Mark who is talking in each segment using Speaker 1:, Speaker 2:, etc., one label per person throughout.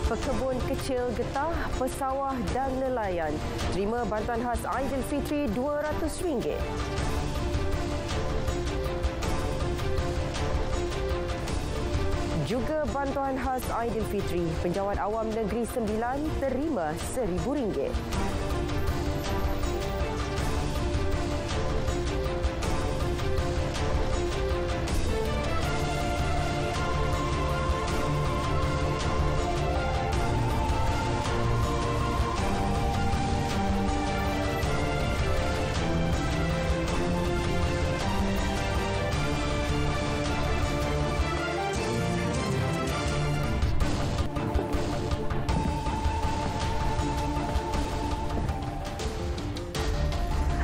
Speaker 1: Pekebun kecil getah, pesawah dan nelayan terima bantuan khas Aidilfitri RM200. Juga bantuan khas Aidilfitri, penjawat awam Negeri Sembilan terima RM1,000.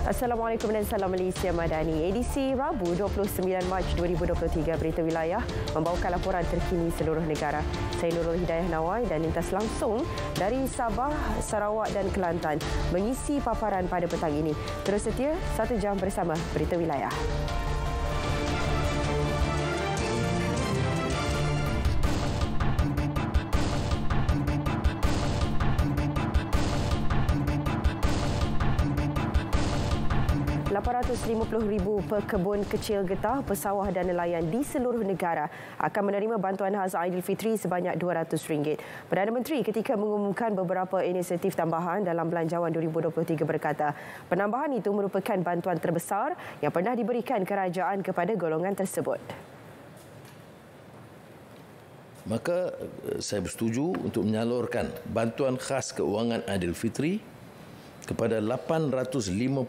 Speaker 1: Assalamualaikum dan salam Malaysia Madani. Edisi Rabu 29 Mac 2023 Berita Wilayah membawakan laporan terkini seluruh negara. Saya Nurul Hidayah Nawai dan lintas langsung dari Sabah, Sarawak dan Kelantan mengisi paparan pada petang ini. Terus setia 1 jam bersama Berita Wilayah. RM850,000 pekebun kecil getah, pesawah dan nelayan di seluruh negara akan menerima bantuan khas Aidilfitri sebanyak RM200. Perdana Menteri ketika mengumumkan beberapa inisiatif tambahan dalam Belanjawan 2023 berkata, penambahan itu merupakan bantuan terbesar yang pernah diberikan kerajaan kepada golongan tersebut.
Speaker 2: Maka saya bersetuju untuk menyalurkan bantuan khas keuangan Aidilfitri kepada 850,000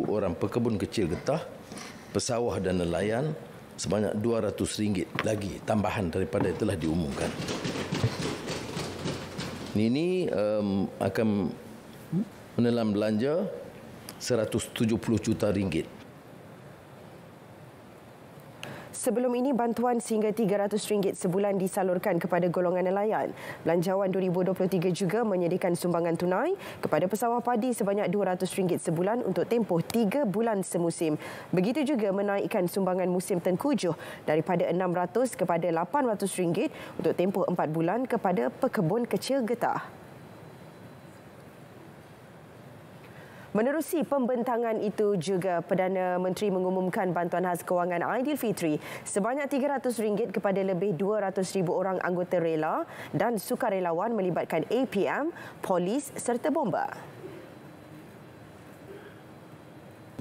Speaker 2: orang pekebun kecil getah, pesawah dan nelayan sebanyak RM200 lagi tambahan daripada yang telah diumumkan. Ini akan menelan belanja RM170 juta.
Speaker 1: Sebelum ini, bantuan sehingga RM300 sebulan disalurkan kepada golongan nelayan. Belanjawan 2023 juga menyediakan sumbangan tunai kepada pesawah padi sebanyak RM200 sebulan untuk tempoh 3 bulan semusim. Begitu juga menaikkan sumbangan musim tengkujuh daripada RM600 kepada RM800 untuk tempoh 4 bulan kepada pekebun kecil getah. Menerusi pembentangan itu juga, Perdana Menteri mengumumkan bantuan khas kewangan Aidilfitri sebanyak RM300 kepada lebih 200,000 orang anggota rela dan sukarelawan melibatkan APM, polis serta bomba.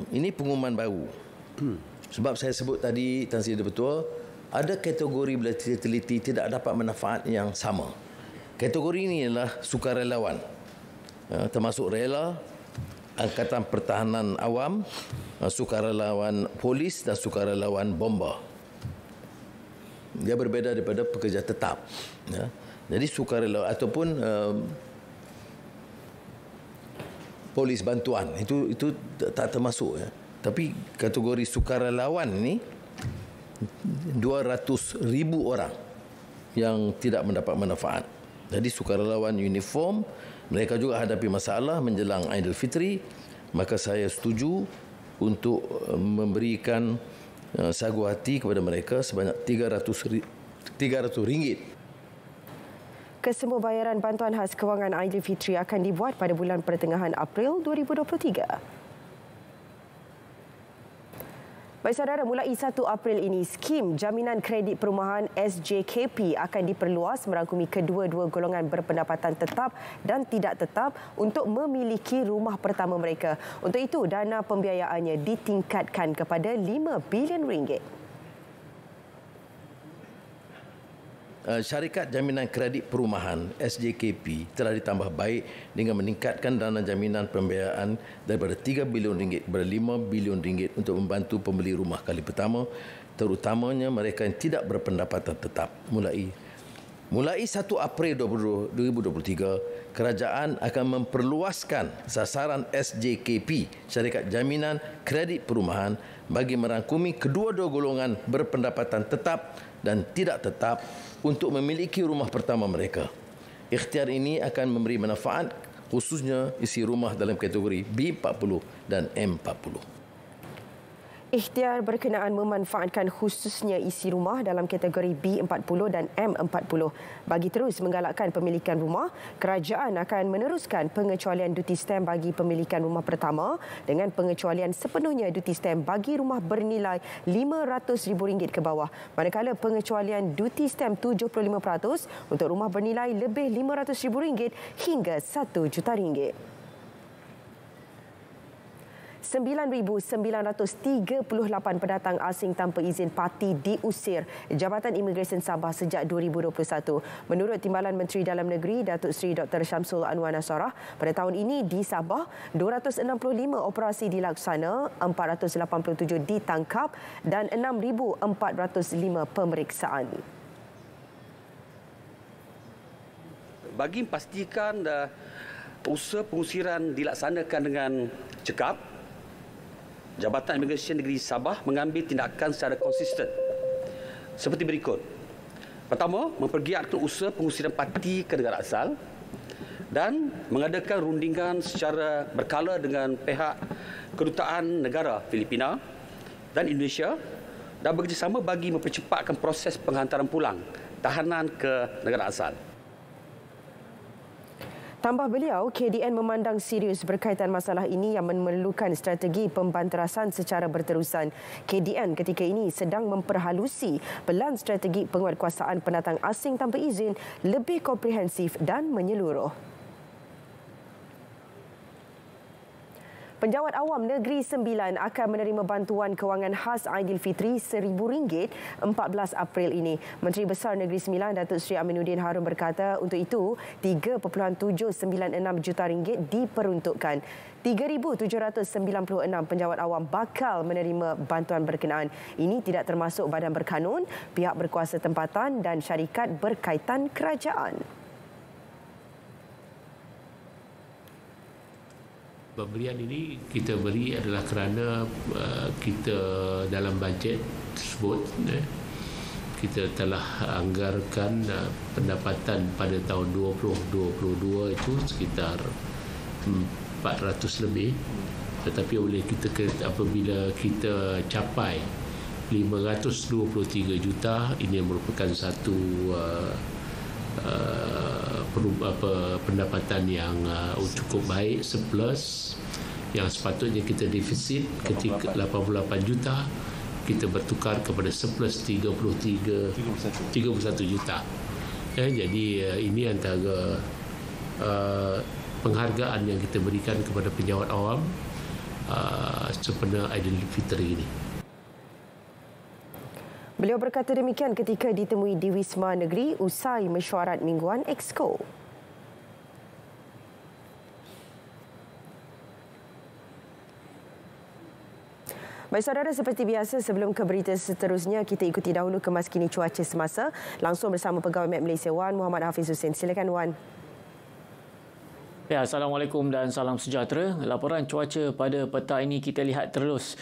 Speaker 2: Ini pengumuman baru. Sebab saya sebut tadi, Tan Sri Ketua, ada kategori bila teliti tidak dapat manfaat yang sama. Kategori ini adalah sukarelawan, termasuk rela, Angkatan Pertahanan Awam, sukarelawan polis dan sukarelawan bomba. Dia berbeza daripada pekerja tetap. Ya. Jadi sukarelawan ataupun polis bantuan itu tak termasuk. Ya. Tapi kategori sukarelawan ini 200,000 orang yang tidak mendapat manfaat. Jadi sukarelawan uniform, mereka juga hadapi masalah menjelang Aidilfitri, maka saya setuju untuk memberikan sagu hati kepada mereka sebanyak RM300.
Speaker 1: Kesemua bayaran bantuan khas kewangan Aidilfitri akan dibuat pada bulan pertengahan April 2023. Baik saudara, mulai 1 April ini, skim jaminan kredit perumahan SJKP akan diperluas merangkumi kedua-dua golongan berpendapatan tetap dan tidak tetap untuk memiliki rumah pertama mereka. Untuk itu, dana pembiayaannya ditingkatkan kepada RM5 bilion.
Speaker 2: Syarikat Jaminan Kredit Perumahan SJKP telah ditambah baik dengan meningkatkan dana jaminan pembiayaan daripada RM3 bilion kepada RM5 bilion untuk membantu pembeli rumah kali pertama, terutamanya mereka yang tidak berpendapatan tetap. Mulai 1 April 2023, kerajaan akan memperluaskan sasaran SJKP, Syarikat Jaminan Kredit Perumahan, bagi merangkumi kedua-dua golongan berpendapatan tetap dan tidak tetap untuk memiliki rumah pertama mereka. Ikhtiar ini akan memberi manfaat khususnya isi rumah dalam kategori B40 dan M40.
Speaker 1: Ikhtiar berkenaan memanfaatkan khususnya isi rumah dalam kategori B40 dan M40. Bagi terus menggalakkan pemilikan rumah, kerajaan akan meneruskan pengecualian duty stamp bagi pemilikan rumah pertama dengan pengecualian sepenuhnya duty stamp bagi rumah bernilai RM500,000 ke bawah. Manakala pengecualian duty stamp 75% untuk rumah bernilai lebih RM500,000 hingga RM1 juta. 9,938 pendatang asing tanpa izin parti diusir Jabatan Imigresen Sabah sejak 2021. Menurut Timbalan Menteri Dalam Negeri Datuk Seri Dr. Syamsul Anwar Nasarah, pada tahun ini di Sabah 265 operasi dilaksana, 487 ditangkap dan 6,405 pemeriksaan.
Speaker 3: Bagi memastikan usaha pengusiran dilaksanakan dengan cekap, Jabatan Imigresen Negeri Sabah mengambil tindakan secara konsisten seperti berikut. Pertama, mempergiatkan usaha pengusiran parti ke negara asal dan mengadakan rundingan secara berkala dengan pihak Kedutaan Negara Filipina dan Indonesia dan bekerjasama bagi mempercepatkan proses penghantaran pulang tahanan ke negara asal.
Speaker 1: Tambah beliau, KDN memandang serius berkaitan masalah ini yang memerlukan strategi pembanterasan secara berterusan. KDN ketika ini sedang memperhalusi pelan strategi penguatkuasaan pendatang asing tanpa izin lebih komprehensif dan menyeluruh. Penjawat awam Negeri Sembilan akan menerima bantuan kewangan khas Aidilfitri RM1,000 14 April ini. Menteri Besar Negeri Sembilan Datuk Seri Aminuddin Harun berkata untuk itu RM3.796 juta diperuntukkan. 3,796 penjawat awam bakal menerima bantuan berkenaan. Ini tidak termasuk badan berkanun, pihak berkuasa tempatan dan syarikat berkaitan kerajaan.
Speaker 4: Pemberian ini kita beri adalah kerana kita dalam bajet tersebut kita telah anggarkan pendapatan pada tahun 2022 itu sekitar 400 lebih, tetapi apabila kita capai 523 juta, ini merupakan satu pendapatan yang cukup baik, surplus yang sepatutnya kita defisit ketika 88 juta kita bertukar kepada surplus 31 juta. Jadi ini antara penghargaan yang kita berikan kepada penjawat awam sempena Aidilfitri ini.
Speaker 1: Beliau berkata demikian ketika ditemui di Wisma Negeri usai mesyuarat mingguan Exco. Baik saudara, seperti biasa sebelum ke berita seterusnya, kita ikuti dahulu kemas kini cuaca semasa langsung bersama Pegawai Met Malaysia Wan Muhammad Hafiz Hussein. Silakan Wan.
Speaker 5: Ya, Assalamualaikum dan salam sejahtera. Laporan cuaca pada petang ini kita lihat terus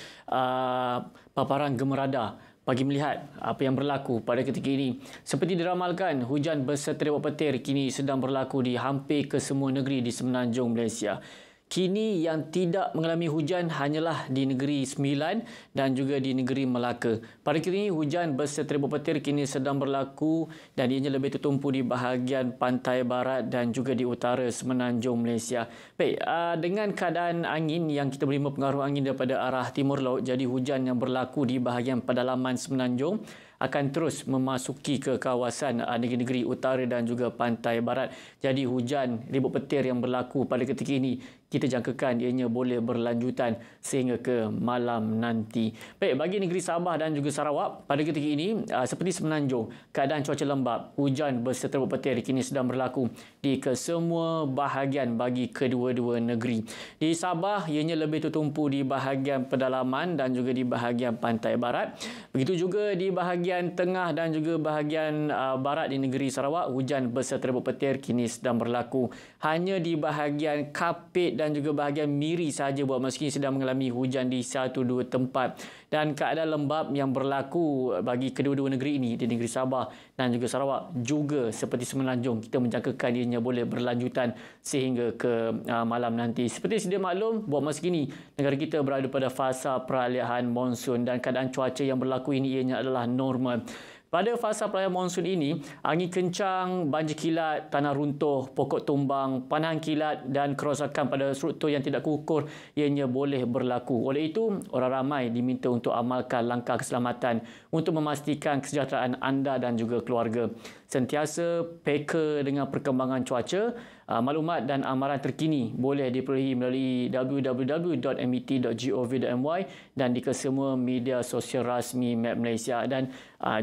Speaker 5: paparan gemerada bagi melihat apa yang berlaku pada ketika ini. Seperti diramalkan, hujan berseteribut petir kini sedang berlaku di hampir ke semua negeri di semenanjung Malaysia. Kini yang tidak mengalami hujan hanyalah di Negeri Sembilan dan juga di Negeri Melaka. Pada kini hujan berseteribut petir kini sedang berlaku dan ianya lebih tertumpu di bahagian pantai barat dan juga di utara semenanjung Malaysia. Baik, dengan keadaan angin yang kita terima pengaruh angin daripada arah timur laut, jadi hujan yang berlaku di bahagian pedalaman semenanjung akan terus memasuki ke kawasan negeri-negeri utara dan juga pantai barat. Jadi hujan ribut petir yang berlaku pada ketika ini kita jangkakan ianya boleh berlanjutan sehingga ke malam nanti. Baik, bagi negeri Sabah dan juga Sarawak pada ketika ini seperti semenanjung, keadaan cuaca lembap, hujan berseteribut petir kini sedang berlaku di kesemua bahagian bagi kedua-dua negeri. Di Sabah ianya lebih tertumpu di bahagian pedalaman dan juga di bahagian pantai barat. Begitu juga di bahagian tengah dan juga bahagian barat di negeri Sarawak, hujan berseteribut petir kini sedang berlaku. Hanya di bahagian Kapit dan juga bahagian Miri sahaja buat masa kini sedang mengalami hujan di 1-2 tempat. Dan keadaan lembap yang berlaku bagi kedua-dua negeri ini di negeri Sabah dan juga Sarawak juga seperti Semenanjung, kita menjangkakan ianya boleh berlanjutan sehingga ke malam nanti. Seperti sedia maklum, buat masa kini negara kita berada pada fasa peralihan monsun dan keadaan cuaca yang berlaku ini ianya adalah normal. Pada fasa perayaan monsun ini, angin kencang, banjir kilat, tanah runtuh, pokok tumbang, panahan kilat dan kerosakan pada struktur yang tidak kukur ianya boleh berlaku. Oleh itu, orang ramai diminta untuk amalkan langkah keselamatan untuk memastikan kesejahteraan anda dan juga keluarga. Sentiasa peka dengan perkembangan cuaca. Maklumat dan amaran terkini boleh diperolehi melalui www.met.gov.my dan di kesemua media sosial rasmi Map Malaysia. Dan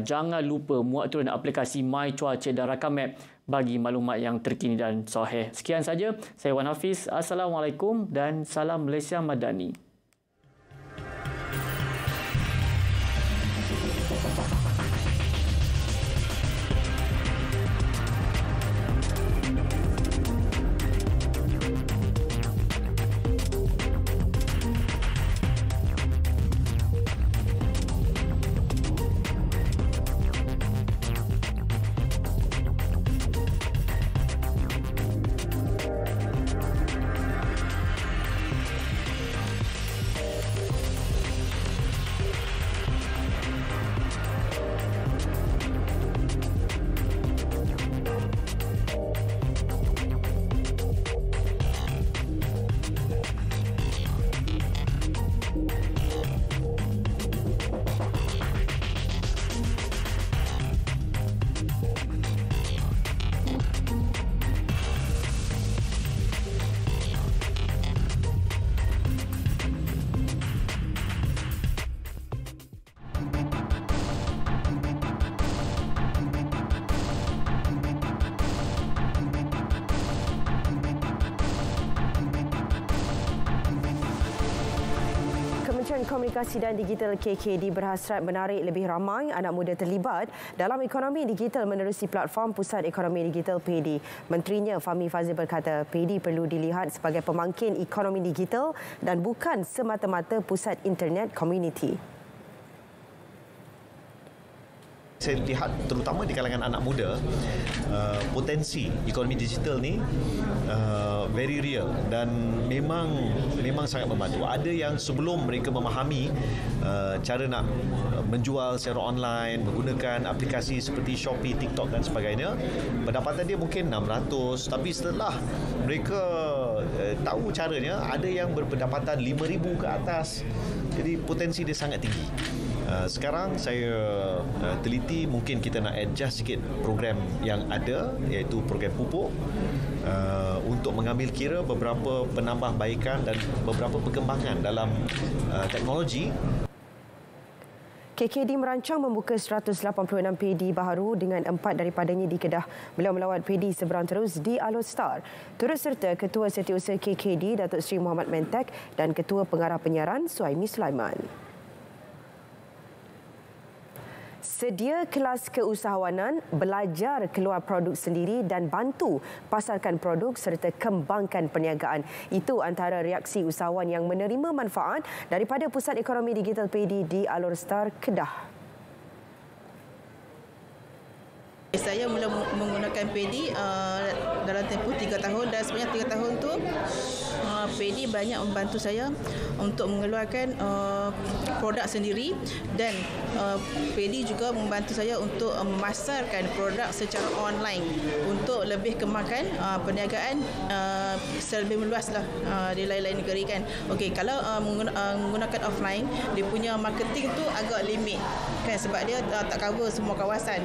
Speaker 5: jangan lupa muat turun aplikasi My Cuaca dan rakam map bagi maklumat yang terkini dan sahih. Sekian saja. Saya Wan Hafiz. Assalamualaikum dan salam Malaysia Madani. Komunikasi dan Digital KKD berhasrat menarik lebih ramai anak muda terlibat dalam ekonomi digital menerusi platform Pusat Ekonomi Digital PEDI. Menterinya Fahmi Fadzil berkata PEDI perlu dilihat sebagai pemangkin ekonomi digital dan bukan semata-mata pusat internet community.
Speaker 6: Saya lihat terutama di kalangan anak muda, potensi ekonomi digital ni very real dan memang sangat membantu. Ada yang sebelum mereka memahami cara nak menjual secara online menggunakan aplikasi seperti Shopee, TikTok dan sebagainya, pendapatan dia mungkin 600, tapi setelah mereka tahu caranya, ada yang berpendapatan 5,000 ke atas. Jadi potensi dia sangat tinggi. Sekarang saya teliti mungkin kita nak adjust sikit program yang ada, iaitu program pupuk, untuk mengambil kira beberapa penambahbaikan dan beberapa perkembangan dalam teknologi.
Speaker 1: KKD merancang membuka 186 PEDI baharu dengan 4 daripadanya di Kedah. Beliau melawat PEDI seberang terus di Alor Star. Turut serta Ketua Setiausaha KKD Datuk Seri Muhammad Mentek dan Ketua Pengarah Penyiaran Suhaimi Sulaiman. Sedia kelas keusahawanan, belajar keluar produk sendiri dan bantu pasarkan produk serta kembangkan perniagaan. Itu antara reaksi usahawan yang menerima manfaat daripada Pusat Ekonomi Digital PEDI di Alor Star, Kedah.
Speaker 7: Saya mula menggunakan PEDI dalam tempoh 3 tahun dan sebenarnya 3 tahun tu PEDI banyak membantu saya untuk mengeluarkan produk sendiri dan PEDI juga membantu saya untuk memasarkan produk secara online untuk lebih kembangkan perniagaan lebih meluaslah di lain-lain negeri kan. Okey, kalau menggunakan offline, dia punya marketing tu agak limit kan sebab dia tak cover semua kawasan.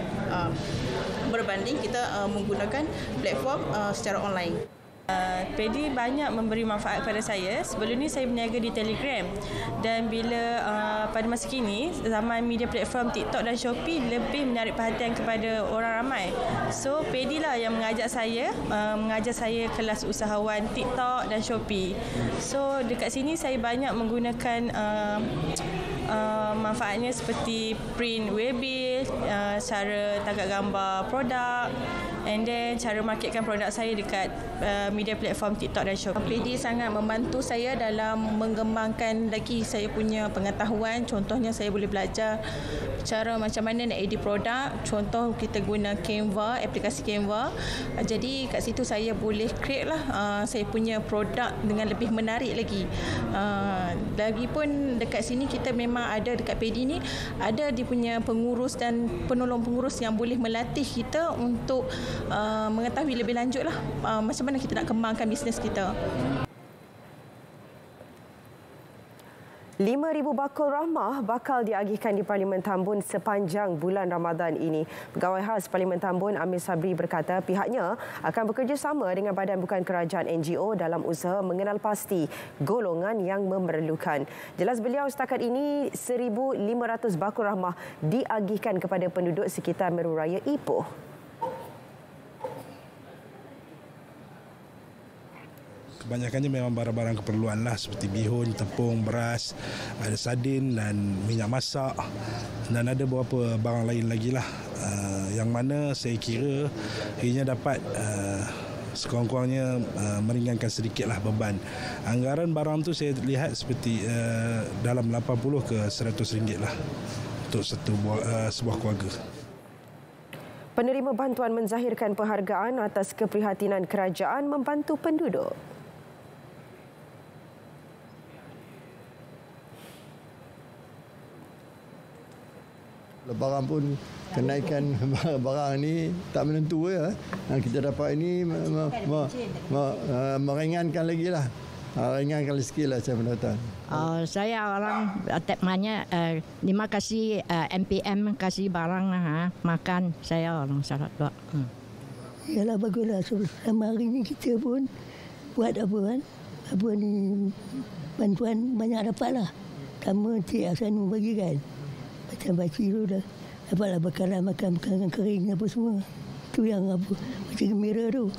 Speaker 7: Berbanding kita menggunakan platform secara online.
Speaker 8: PEDI banyak memberi manfaat kepada saya. Sebelum ni saya berniaga di Telegram dan bila pada masa kini zaman media platform TikTok dan Shopee lebih menarik perhatian kepada orang ramai. So PEDI lah yang mengajar saya kelas usahawan TikTok dan Shopee. So dekat sini saya banyak menggunakan manfaatnya seperti print waybill, cara tangkap gambar produk and then cara marketkan produk saya dekat media platform TikTok dan Shopee. PD sangat membantu saya dalam mengembangkan lagi saya punya pengetahuan. Contohnya saya boleh belajar cara macam mana nak edit produk. Contoh kita guna Canva, aplikasi Canva. Jadi kat situ saya boleh create lah saya punya produk dengan lebih menarik lagi. Lagipun dekat sini kita memang ada dekat PD ni ada dia punya pengurus dan penolong pengurus yang boleh melatih kita untuk mengetahui lebih lanjut lah macam mana kita nak kembangkan bisnes kita.
Speaker 1: 5,000 bakul rahmah bakal diagihkan di Parlimen Tambun sepanjang bulan Ramadan ini. Pegawai khas Parlimen Tambun Amir Sabri berkata pihaknya akan bekerjasama dengan badan bukan kerajaan NGO dalam usaha mengenal pasti golongan yang memerlukan. Jelas beliau setakat ini 1,500 bakul rahmah diagihkan kepada penduduk sekitar Meru Raya Ipoh.
Speaker 9: Kebanyakannya memang barang-barang keperluan lah seperti bihun, tepung, beras, ada sardin dan minyak masak dan ada beberapa barang lain lagi lah yang mana saya kira ianya dapat sekurang-kurangnya meringankan sedikitlah beban. Anggaran barang tu saya lihat seperti dalam 80 ke 100 ringgit lah untuk sebuah keluarga.
Speaker 1: Penerima bantuan menzahirkan penghargaan atas keprihatinan kerajaan membantu penduduk.
Speaker 10: Barang pun kenaikan barang ni tak menentu ya. Kita dapat ini meringankan lagi lah. Ringankan sikit lah saya mendatang.
Speaker 11: Saya orang maknanya terima kasih MPM kasih barang makan saya orang syarat doa.
Speaker 12: Yalah baguslah selama hari ni kita pun buat apa ni bantuan banyak dapat lah. Pertama Cik Hasanu bagi kan. Macam baci tu dah dapatlah bekalan makan makanan kering apa semua. Tu yang apa macam gembira tu.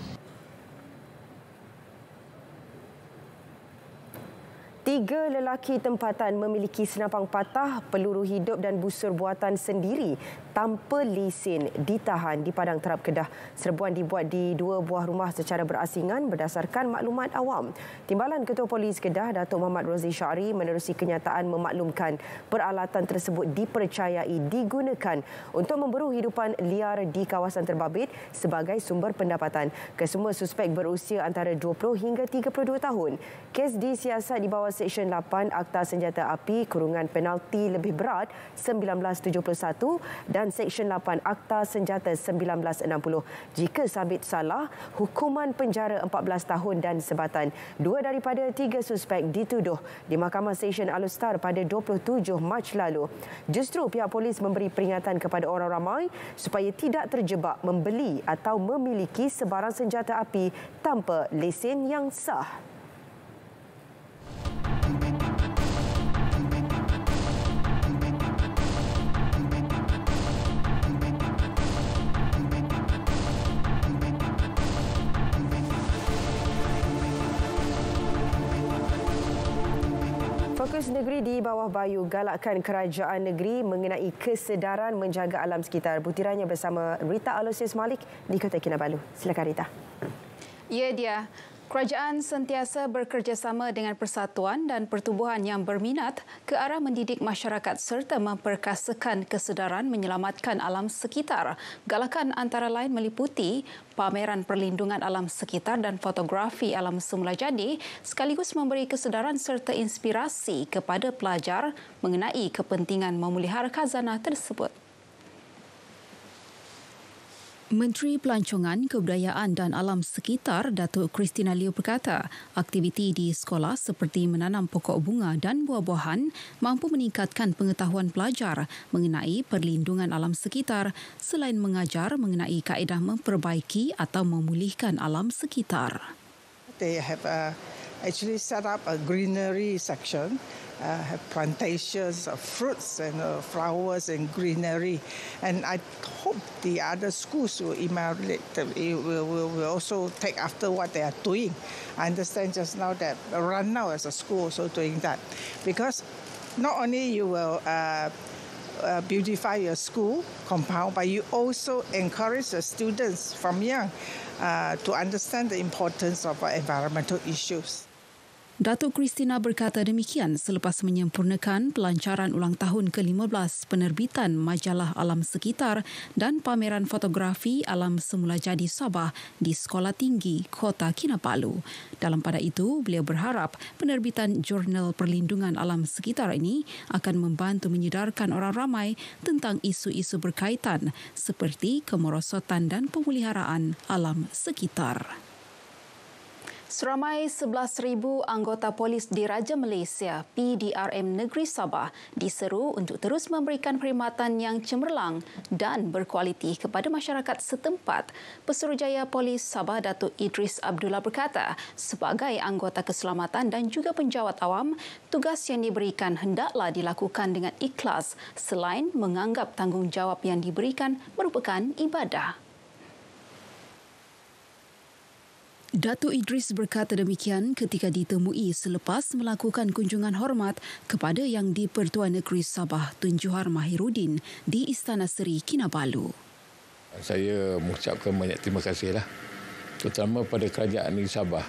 Speaker 1: 3 lelaki tempatan memiliki senapang patah, peluru hidup dan busur buatan sendiri tanpa lesen ditahan di Padang Terap Kedah. Serbuan dibuat di 2 buah rumah secara berasingan berdasarkan maklumat awam. Timbalan Ketua Polis Kedah, Datuk Muhammad Rozi Syari menerusi kenyataan memaklumkan peralatan tersebut dipercayai digunakan untuk memburu hidupan liar di kawasan terbabit sebagai sumber pendapatan. Kesemua suspek berusia antara 20 hingga 32 tahun. Kes disiasat di bawah Seksyen 8 Akta Senjata Api kurungan penalti lebih berat 1971 dan Seksyen 8 Akta Senjata 1960. Jika sabit salah, hukuman penjara 14 tahun dan sebatan. 2 daripada 3 suspek dituduh di Mahkamah Session Alustar pada 27 Mac lalu. Justru pihak polis memberi peringatan kepada orang ramai supaya tidak terjebak membeli atau memiliki sebarang senjata api tanpa lesen yang sah. Fokus negeri di bawah Bayu galakkan kerajaan negeri mengenai kesedaran menjaga alam sekitar. Butirannya bersama Rita Aloysius Malik di Kota Kinabalu. Silakan Rita.
Speaker 13: Ya dia. Kerajaan sentiasa bekerjasama dengan persatuan dan pertubuhan yang berminat ke arah mendidik masyarakat serta memperkasakan kesedaran menyelamatkan alam sekitar. Galakan antara lain meliputi pameran perlindungan alam sekitar dan fotografi alam semula jadi sekaligus memberi kesedaran serta inspirasi kepada pelajar mengenai kepentingan memelihara khazanah tersebut. Menteri Pelancongan, Kebudayaan dan Alam Sekitar Datuk Christina Liew berkata, aktiviti di sekolah seperti menanam pokok bunga dan buah-buahan mampu meningkatkan pengetahuan pelajar mengenai perlindungan alam sekitar selain mengajar mengenai kaedah memperbaiki atau memulihkan alam sekitar.
Speaker 14: They have actually set up a greenery section. Have plantations of fruits and flowers and greenery, and I hope the other schools will emulate. Will also take after what they are doing. I understand just now that Ranau as a school also doing that, because not only you will beautify your school compound, but you also encourage the students from young to understand the importance of environmental issues.
Speaker 13: Datuk Christina berkata demikian selepas menyempurnakan pelancaran ulang tahun ke-15 penerbitan majalah Alam Sekitar dan pameran fotografi alam semula jadi Sabah di Sekolah Tinggi Kota Kinabalu. Dalam pada itu, beliau berharap penerbitan Jurnal Perlindungan Alam Sekitar ini akan membantu menyedarkan orang ramai tentang isu-isu berkaitan seperti kemerosotan dan pemeliharaan alam sekitar. Seramai 11,000 anggota polis Diraja Malaysia PDRM Negeri Sabah diseru untuk terus memberikan perkhidmatan yang cemerlang dan berkualiti kepada masyarakat setempat. Pesuruhjaya Polis Sabah Datuk Idris Abdullah berkata, sebagai anggota keselamatan dan juga penjawat awam, tugas yang diberikan hendaklah dilakukan dengan ikhlas selain menganggap tanggungjawab yang diberikan merupakan ibadah. Datuk Idris berkata demikian ketika ditemui selepas melakukan kunjungan hormat kepada Yang di-Pertuan Negeri Sabah Tun Johar Mahiruddin di Istana Seri Kinabalu.
Speaker 15: Saya mengucapkan banyak terima kasihlah, terutama pada kerajaan negeri Sabah,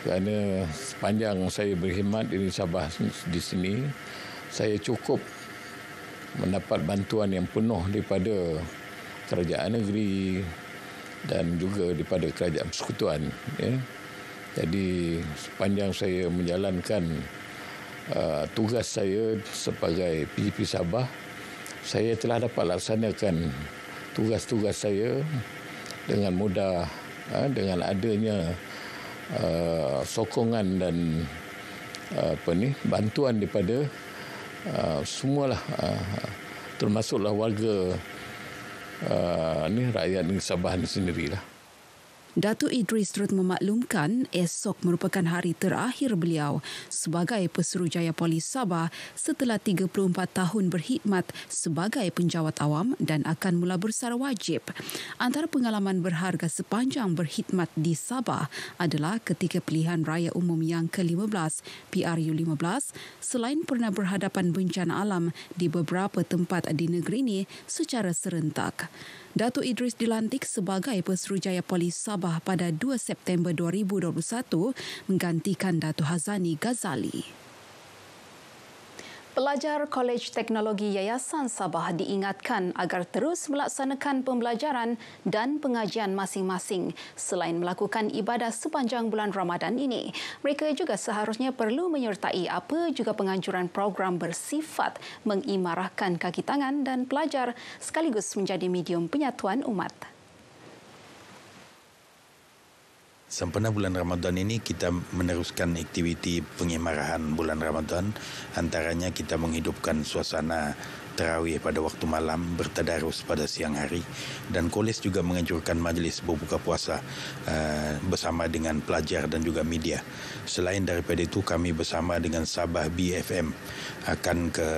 Speaker 15: kerana sepanjang saya berkhidmat di Sabah di sini, saya cukup mendapat bantuan yang penuh daripada kerajaan negeri dan juga daripada kerajaan persekutuan. Jadi sepanjang saya menjalankan tugas saya sebagai PGP Sabah, saya telah dapat laksanakan tugas-tugas saya dengan mudah, dengan adanya sokongan dan bantuan daripada semualah, termasuklah warga rakyat negeri Sabah ini sendirilah.
Speaker 13: Datuk Idris turut memaklumkan esok merupakan hari terakhir beliau sebagai Pesuruhjaya Polis Sabah setelah 34 tahun berkhidmat sebagai penjawat awam dan akan mula bersara wajib. Antara pengalaman berharga sepanjang berkhidmat di Sabah adalah ketika pilihan raya umum yang ke-15 PRU15 selain pernah berhadapan bencana alam di beberapa tempat di negeri ini secara serentak. Datuk Idris dilantik sebagai Pesuruhjaya Polis Sabah pada 2 September 2021 menggantikan Datuk Hazani Ghazali. Pelajar Kolej Teknologi Yayasan Sabah diingatkan agar terus melaksanakan pembelajaran dan pengajian masing-masing selain melakukan ibadah sepanjang bulan Ramadan ini. Mereka juga seharusnya perlu menyertai apa juga penganjuran program bersifat mengimarahkan kaki tangan dan pelajar sekaligus menjadi medium penyatuan umat.
Speaker 16: Sempena bulan Ramadan ini kita meneruskan aktiviti pengimarahan bulan Ramadan. Antaranya kita menghidupkan suasana tarawih pada waktu malam, bertadarus pada siang hari, dan kolej juga menganjurkan majlis berbuka puasa bersama dengan pelajar dan juga media. Selain daripada itu, kami bersama dengan Sabah BFM akan ke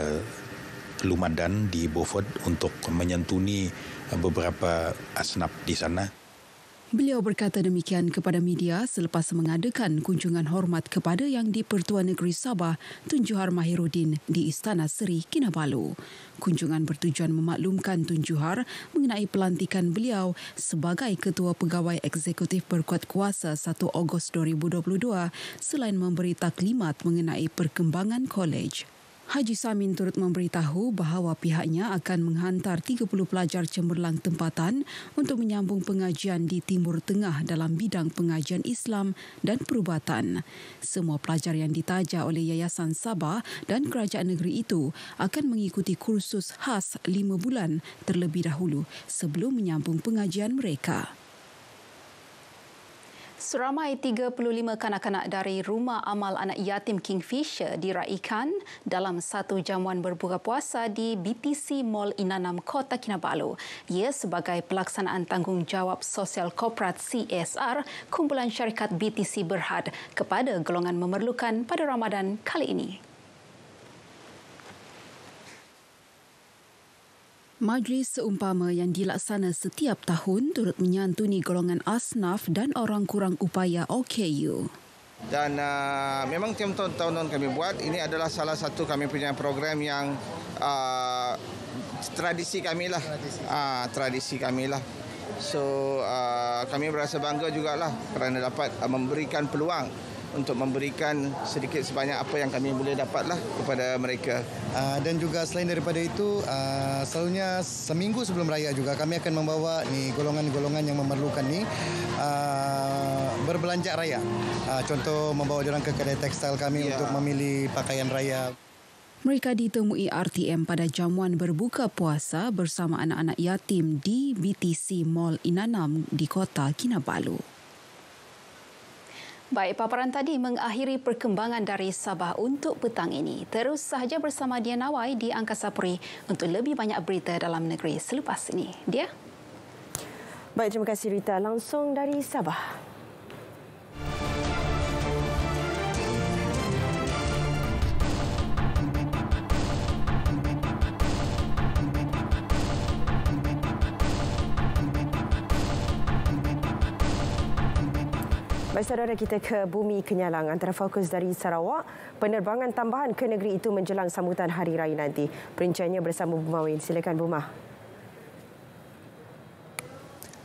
Speaker 16: Lumadan di Beaufort untuk menyantuni beberapa asnaf di sana.
Speaker 13: Beliau berkata demikian kepada media selepas mengadakan kunjungan hormat kepada Yang di-Pertuan Negeri Sabah Tun Johar Mahiruddin di Istana Seri Kinabalu. Kunjungan bertujuan memaklumkan Tun Johar mengenai pelantikan beliau sebagai Ketua Pegawai Eksekutif Berkuat Kuasa 1 Ogos 2022 selain memberi taklimat mengenai perkembangan kolej. Haji Samin turut memberitahu bahawa pihaknya akan menghantar 30 pelajar cemerlang tempatan untuk menyambung pengajian di Timur Tengah dalam bidang pengajian Islam dan perubatan. Semua pelajar yang ditaja oleh Yayasan Sabah dan Kerajaan Negeri itu akan mengikuti kursus khas 5 bulan terlebih dahulu sebelum menyambung pengajian mereka. Seramai 35 kanak-kanak dari Rumah Amal Anak Yatim Kingfisher diraikan dalam satu jamuan berbuka puasa di BTC Mall Inanam Kota Kinabalu. Ia sebagai pelaksanaan tanggungjawab sosial korporat CSR kumpulan syarikat BTC Berhad kepada golongan memerlukan pada Ramadan kali ini. Majlis seumpama yang dilaksana setiap tahun turut menyantuni golongan asnaf dan orang kurang upaya OKU.
Speaker 17: Dan memang tiap tahun kami buat, ini adalah salah satu kami punya program yang tradisi kami lah. Tradisi kami lah. So kami berasa bangga jugalah kerana dapat memberikan peluang untuk memberikan sedikit sebanyak apa yang kami boleh dapatlah kepada mereka.
Speaker 18: Dan juga selain daripada itu, selalunya seminggu sebelum raya juga kami akan membawa ni golongan-golongan yang memerlukan ni berbelanja raya. Contoh membawa diorang ke kedai tekstil kami untuk memilih pakaian raya.
Speaker 13: Mereka ditemui RTM pada jamuan berbuka puasa bersama anak-anak yatim di BTC Mall Inanam di Kota Kinabalu. Baik, paparan tadi mengakhiri perkembangan dari Sabah untuk petang ini. Terus sahaja bersama Dia Nawai di Angkasa Puri untuk lebih banyak berita dalam negeri selepas ini. Dia?
Speaker 1: Baik, terima kasih Rita. Langsung dari Sabah. Baik, saudara, kita ke Bumi Kenyalang. Antara fokus dari Sarawak, penerbangan tambahan ke negeri itu menjelang sambutan Hari Raya nanti. Perinciannya bersama Bumawin. Silakan Buma.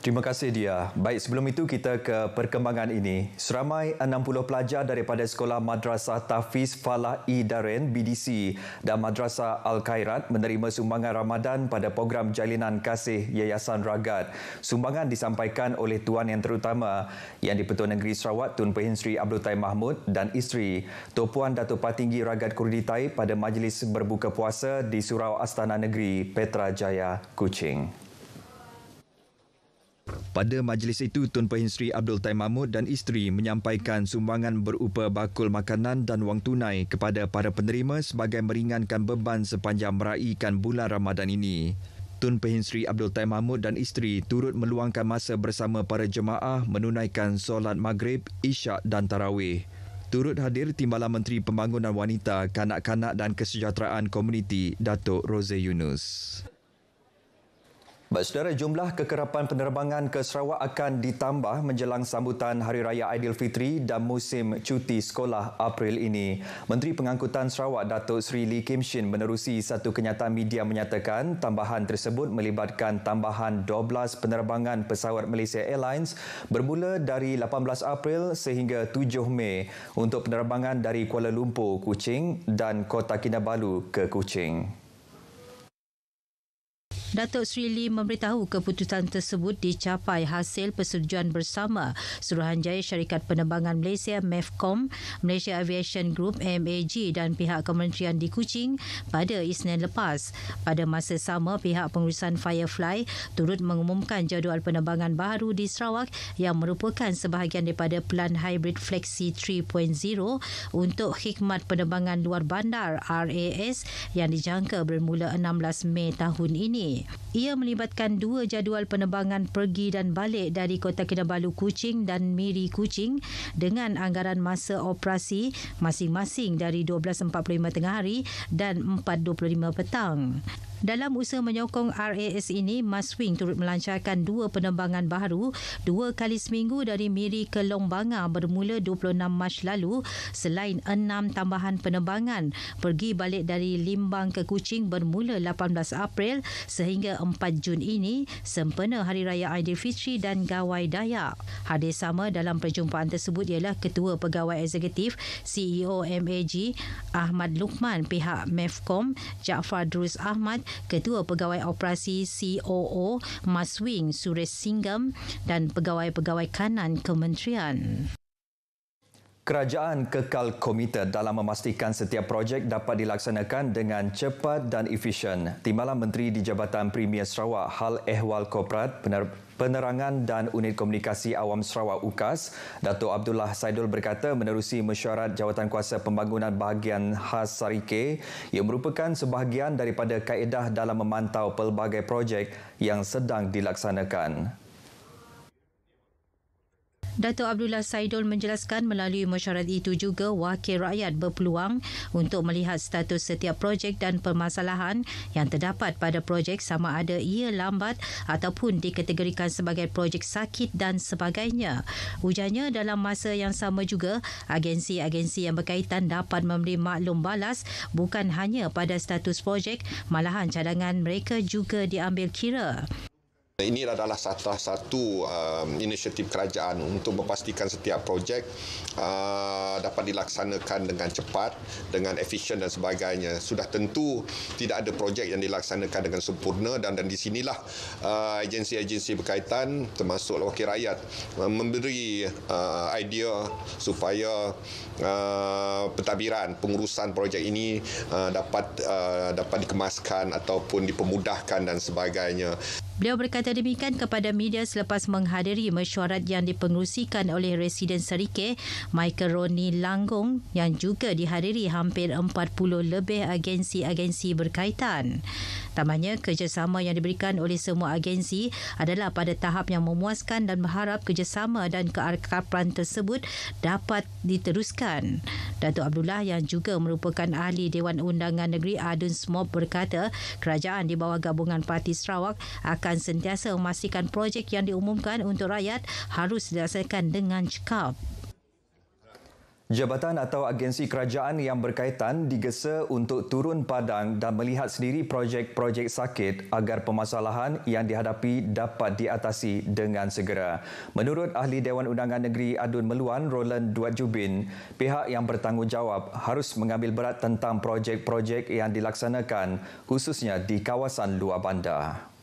Speaker 19: Terima kasih Dia. Baik, sebelum itu kita ke perkembangan ini. Seramai 60 pelajar daripada Sekolah Madrasah Tahfiz Falah I Daren BDC dan Madrasah Al-Khairat menerima sumbangan Ramadan pada program Jalinan Kasih Yayasan Ragat. Sumbangan disampaikan oleh Tuan Yang Terutama Yang di-Pertuan Negeri Sarawak Tun Pehin Sri Abdul Tai Mahmud dan isteri Topuan Datuk Patinggi Ragat Kurditai pada majlis berbuka puasa di Surau Astana Negeri Petrajaya, Kuching. Pada majlis itu, Tun Pehin Sri Abdul Tai Mahmud dan isteri menyampaikan sumbangan berupa bakul makanan dan wang tunai kepada para penerima sebagai meringankan beban sepanjang meraihkan bulan Ramadan ini. Tun Pehin Sri Abdul Tai Mahmud dan isteri turut meluangkan masa bersama para jemaah menunaikan solat maghrib, isyak dan tarawih. Turut hadir Timbalan Menteri Pembangunan Wanita, Kanak-kanak dan Kesejahteraan Komuniti, Datuk Rose Yunus. Baik, saudara, jumlah kekerapan penerbangan ke Sarawak akan ditambah menjelang sambutan Hari Raya Aidilfitri dan musim cuti sekolah April ini. Menteri Pengangkutan Sarawak Datuk Seri Lee Kim Shin menerusi satu kenyataan media menyatakan tambahan tersebut melibatkan tambahan 12 penerbangan pesawat Malaysia Airlines bermula dari 18 April sehingga 7 Mei untuk penerbangan dari Kuala Lumpur, Kuching dan Kota Kinabalu ke Kuching.
Speaker 20: Datuk Seri Lee memberitahu keputusan tersebut dicapai hasil persetujuan bersama Suruhanjaya Syarikat Penerbangan Malaysia MEFCOM, Malaysia Aviation Group MAG dan pihak kementerian di Kuching pada Isnin lepas. Pada masa sama, pihak pengurusan Firefly turut mengumumkan jadual penerbangan baru di Sarawak yang merupakan sebahagian daripada Pelan Hybrid Flexi 3.0 untuk khidmat penerbangan luar bandar RAS yang dijangka bermula 16 Mei tahun ini. Ia melibatkan 2 jadual penerbangan pergi dan balik dari Kota Kinabalu Kuching dan Miri Kuching dengan anggaran masa operasi masing-masing dari 12.45 tengah hari dan 4.25 petang. Dalam usaha menyokong RAS ini, Maswing turut melancarkan 2 penerbangan baru 2 kali seminggu dari Miri ke Longbanga bermula 26 Mac lalu, selain 6 tambahan penerbangan pergi balik dari Limbang ke Kuching bermula 18 April sehingga 4 Jun ini sempena Hari Raya Aidilfitri dan Gawai Dayak. Hadir sama dalam perjumpaan tersebut ialah Ketua Pegawai Eksekutif CEO MAG Ahmad Luqman, pihak MEFCOM Jaafar Drus Ahmad, Ketua Pegawai Operasi COO Maswing Suresh Singham dan pegawai-pegawai kanan kementerian.
Speaker 19: Kerajaan kekal komited dalam memastikan setiap projek dapat dilaksanakan dengan cepat dan efisien. Timbalan Menteri di Jabatan Premier Sarawak Hal Ehwal Korporat, Penerangan dan Unit Komunikasi Awam Sarawak UKAS, Datuk Abdullah Saidul berkata menerusi mesyuarat Jawatankuasa Pembangunan Bahagian Khas Sarike yang merupakan sebahagian daripada kaedah dalam memantau pelbagai projek yang sedang dilaksanakan.
Speaker 20: Datuk Abdullah Saidul menjelaskan melalui mesyuarat itu juga wakil rakyat berpeluang untuk melihat status setiap projek dan permasalahan yang terdapat pada projek sama ada ia lambat ataupun dikategorikan sebagai projek sakit dan sebagainya. Ujarnya dalam masa yang sama juga, agensi-agensi yang berkaitan dapat memberi maklum balas bukan hanya pada status projek, malahan cadangan mereka juga diambil kira.
Speaker 21: Ini adalah salah satu inisiatif kerajaan untuk memastikan setiap projek dapat dilaksanakan dengan cepat, dengan efisien dan sebagainya. Sudah tentu tidak ada projek yang dilaksanakan dengan sempurna dan di sinilah agensi-agensi berkaitan termasuk wakil rakyat memberi idea supaya pentadbiran pengurusan projek ini dapat dikemaskan ataupun dipermudahkan dan sebagainya.
Speaker 20: Beliau berkata demikian kepada media selepas menghadiri mesyuarat yang dipengerusikan oleh Residen Serikeh, Michael Roni Langgong, yang juga dihadiri hampir 40 lebih agensi-agensi berkaitan. Tambahnya, kerjasama yang diberikan oleh semua agensi adalah pada tahap yang memuaskan dan berharap kerjasama dan keakraban tersebut dapat diteruskan. Datuk Abdullah yang juga merupakan ahli Dewan Undangan Negeri Adun Smop berkata kerajaan di bawah gabungan Parti Sarawak akan sentiasa memastikan projek yang diumumkan untuk rakyat harus dilaksanakan dengan cekap.
Speaker 19: Jabatan atau agensi kerajaan yang berkaitan digesa untuk turun padang dan melihat sendiri projek-projek sakit agar permasalahan yang dihadapi dapat diatasi dengan segera. Menurut Ahli Dewan Undangan Negeri Adun Meluan, Roland Duat Jubin, pihak yang bertanggungjawab harus mengambil berat tentang projek-projek yang dilaksanakan khususnya di kawasan luar bandar.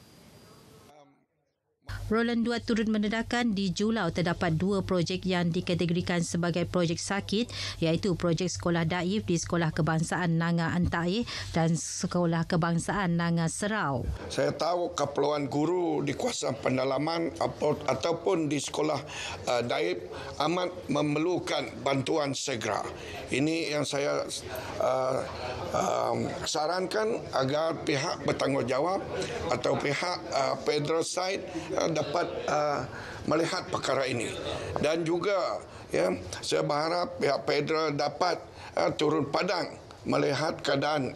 Speaker 20: Roland Duat turut mendedahkan di Julau terdapat 2 projek yang dikategorikan sebagai projek sakit, iaitu projek Sekolah Daif di Sekolah Kebangsaan Nanga Antai dan Sekolah Kebangsaan Nanga Serau.
Speaker 22: Saya tahu keperluan guru di kawasan pendalaman ataupun di Sekolah Daif amat memerlukan bantuan segera. Ini yang saya sarankan agar pihak bertanggungjawab atau pihak federal side dapat melihat perkara ini. Dan juga saya berharap pihak federal dapat turun padang melihat keadaan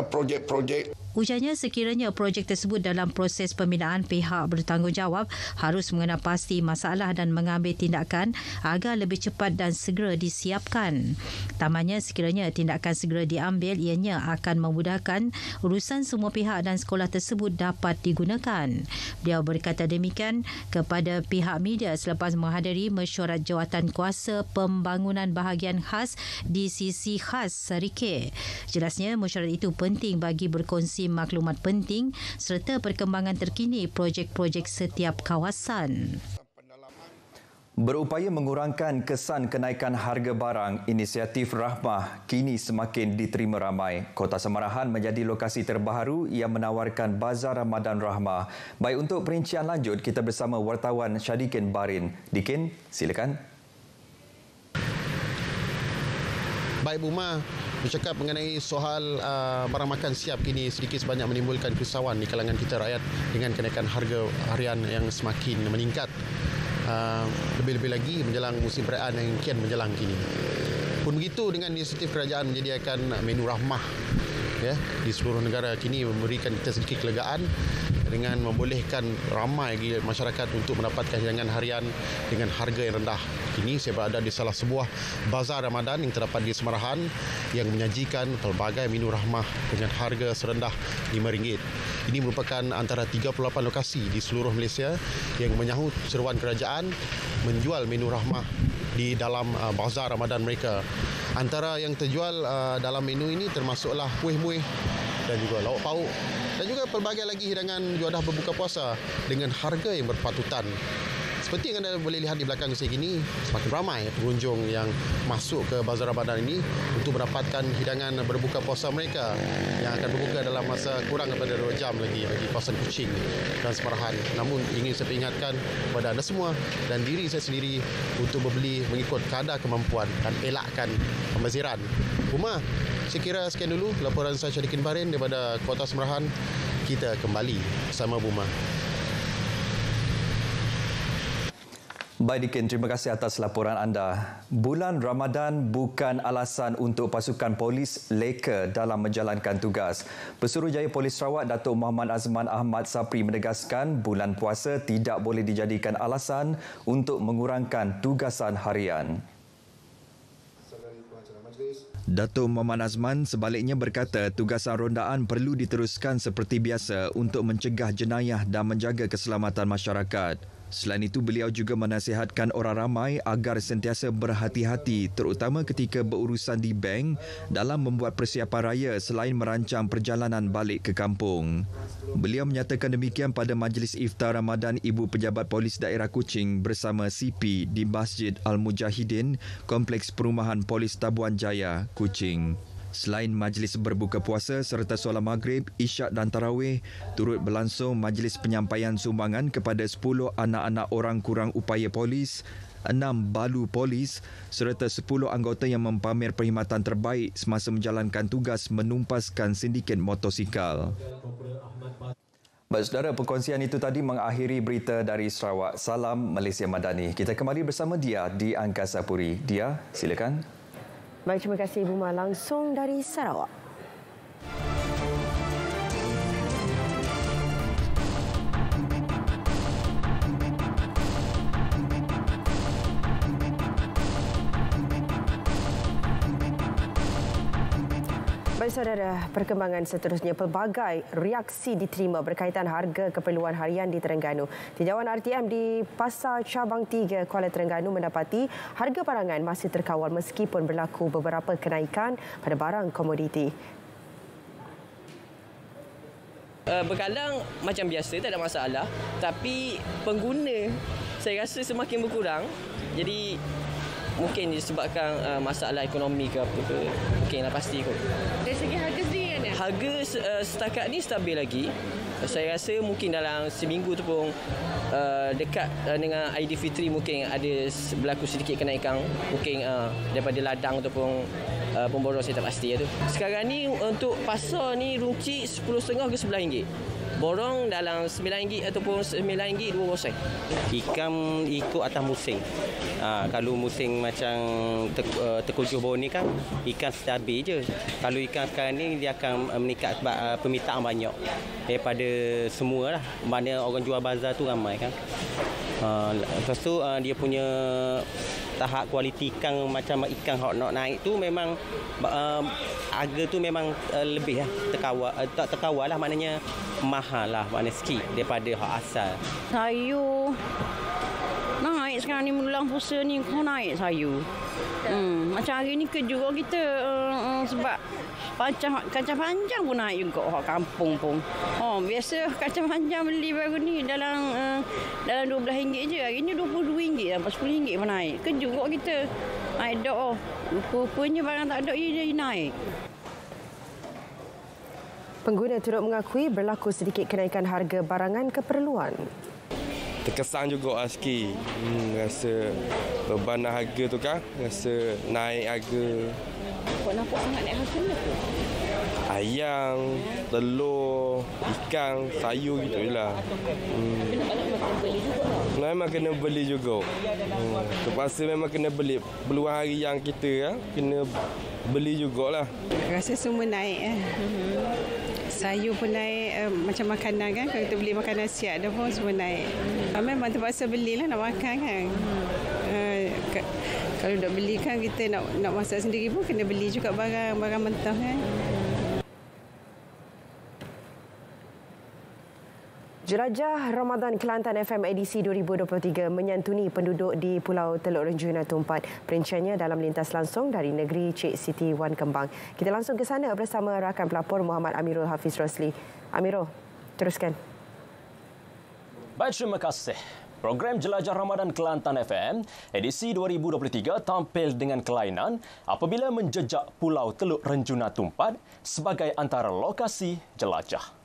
Speaker 22: projek-projek.
Speaker 20: Ujarnya sekiranya projek tersebut dalam proses pembinaan, pihak bertanggungjawab harus mengenal pasti masalah dan mengambil tindakan agar lebih cepat dan segera disiapkan. Tambahnya sekiranya tindakan segera diambil, ianya akan memudahkan urusan semua pihak dan sekolah tersebut dapat digunakan. Beliau berkata demikian kepada pihak media selepas menghadiri mesyuarat jawatan kuasa pembangunan bahagian khas di sisi khas Serikeh. Jelasnya mesyuarat itu penting bagi berkongsi maklumat penting serta perkembangan terkini projek-projek setiap kawasan.
Speaker 19: Berupaya mengurangkan kesan kenaikan harga barang, inisiatif Rahmah kini semakin diterima ramai. Kota Semarahan menjadi lokasi terbaru yang menawarkan Bazar Ramadan Rahmah. Baik, untuk perincian lanjut, kita bersama wartawan Syadikin Barin. Dikin, silakan.
Speaker 23: Baik Buma, bercakap mengenai soal barang makan siap kini sedikit sebanyak menimbulkan kerisauan di kalangan kita rakyat dengan kenaikan harga harian yang semakin meningkat. Lebih-lebih lagi menjelang musim perayaan yang kian menjelang kini. Pun begitu dengan inisiatif kerajaan menyediakan menu rahmah di seluruh negara kini memberikan kita sedikit kelegaan dengan membolehkan ramai lagi masyarakat untuk mendapatkan hidangan harian dengan harga yang rendah. Kini saya berada di salah sebuah bazar Ramadan yang terdapat di Semarahan yang menyajikan pelbagai menu rahmah dengan harga serendah RM5. Ini merupakan antara 38 lokasi di seluruh Malaysia yang menyahut seruan kerajaan menjual menu rahmah di dalam bazar Ramadan mereka. Antara yang terjual dalam menu ini termasuklah kuih-muih dan juga lauk pauk dan juga pelbagai lagi hidangan juadah berbuka puasa dengan harga yang berpatutan. Seperti yang anda boleh lihat di belakang saya ini, semakin ramai pengunjung yang masuk ke Bazar Ramadan ini untuk mendapatkan hidangan berbuka puasa mereka yang akan berbuka dalam masa kurang daripada 2 jam lagi bagi kawasan Kuching dan Semarahan. Namun ingin saya ingatkan kepada anda semua dan diri saya sendiri untuk membeli mengikut kadar kemampuan dan elakkan pembaziran. Uma, saya kira sekian dulu laporan saya Syadikin Barin daripada Kota Semarahan. Kita kembali bersama Buma.
Speaker 19: Baik Dikin, terima kasih atas laporan anda. Bulan Ramadan bukan alasan untuk pasukan polis leka dalam menjalankan tugas. Pesuruhjaya Polis Sarawak Datuk Muhammad Azman Ahmad Sapri menegaskan bulan puasa tidak boleh dijadikan alasan untuk mengurangkan tugasan harian. Datuk Muhammad Azman sebaliknya berkata tugasan rondaan perlu diteruskan seperti biasa untuk mencegah jenayah dan menjaga keselamatan masyarakat. Selain itu, beliau juga menasihatkan orang ramai agar sentiasa berhati-hati terutama ketika berurusan di bank dalam membuat persiapan raya selain merancang perjalanan balik ke kampung. Beliau menyatakan demikian pada Majlis Iftar Ramadan Ibu Pejabat Polis Daerah Kuching bersama CP di Masjid Al-Mujahidin, Kompleks Perumahan Polis Tabuan Jaya, Kuching. Selain majlis berbuka puasa serta solat maghrib, isyak dan tarawih, turut berlangsung majlis penyampaian sumbangan kepada 10 anak-anak orang kurang upaya polis, 6 balu polis serta 10 anggota yang mempamer perkhidmatan terbaik semasa menjalankan tugas menumpaskan sindiket motosikal. Baik saudara, perkongsian itu tadi mengakhiri berita dari Sarawak. Salam Malaysia Madani. Kita kembali bersama Dia di Angkasa Puri. Dia, silakan.
Speaker 1: Baik, terima kasih Ibu Ma langsung dari Sarawak. Baik saudara, perkembangan seterusnya, pelbagai reaksi diterima berkaitan harga keperluan harian di Terengganu. Tinjauan RTM di Pasar Cabang 3 Kuala Terengganu mendapati harga barangan masih terkawal meskipun berlaku beberapa kenaikan pada barang komoditi.
Speaker 2: Berkadang macam biasa, tak ada masalah. Tapi pengguna saya rasa semakin berkurang. Jadi mungkin disebabkan masalah ekonomi ke apa ke, mungkinlah pasti kot.
Speaker 3: Dari segi harga sendiri kan?
Speaker 2: Harga setakat ni stabil lagi. Saya rasa mungkin dalam seminggu tu pun dekat dengan Aidilfitri mungkin ada berlaku sedikit kenaikan. Mungkin daripada ladang ataupun pemborong saya tak pasti tu. Sekarang ni untuk pasar ni runcit RM10.5 ke RM11. Borong dalam RM9 ataupun RM9 2 Ikan ikut atas musim. Kalau musim macam Tekujuh bawah ni kan ikan stabil je. Kalau ikan sekarang ni dia akan meningkat sebab permintaan banyak daripada semua lah. Mana orang jual bazar tu ramai kan. Lepas tu dia punya tahap kualiti ikan macam ikan hot nak naik tu memang harga tu memang lebih lah tak terkawal lah, maknanya mahal lah maknanya sikit daripada hot asal.
Speaker 3: Sayur naik sekarang ni menjelang puasa ni kau naik sayur. Macam hari ni kejut kita sebab kacang panjang pun naik juga orang kampung pun. Biasa kacang panjang beli baru ni dalam RM12 je. Hari ni RM22 sampai RM10 pun naik. Kejut kok kita. Naik dak. Rupanya barang tak ada dia naik.
Speaker 1: Pengguna turut mengakui berlaku sedikit kenaikan harga barangan keperluan.
Speaker 4: Terkesan juga sikit. Rasa beban harga tu kan. Rasa naik harga.
Speaker 3: Kau nampak sangat naik harga ni apa?
Speaker 4: Ayam, telur, ikan, sayur gitu je lah. Memang kena beli juga. Terpaksa memang kena beli. Peluang harian kita kan, kena beli jugalah.
Speaker 24: Rasa semua naik. Sayur pun naik, macam makanan kan. Kalau kita beli makanan siap dah pun semua naik. Memang terpaksa belilah nak makan kan. Kalau nak beli kan kita nak masak sendiri pun kena beli juga barang mentah kan.
Speaker 1: Jelajah Ramadan Kelantan FM edisi 2023 menyantuni penduduk di Pulau Teluk Renju Natuna 4. Perinciannya dalam lintas langsung dari negeri Cik Siti Wan Kembang. Kita langsung ke sana bersama rakan pelapor Muhammad Amirul Hafiz Rosli. Amirul, teruskan.
Speaker 25: Baik, terima kasih. Program Jelajah Ramadan Kelantan FM edisi 2023 tampil dengan kelainan apabila menjejak Pulau Teluk Renju Natuna 4 sebagai antara lokasi jelajah.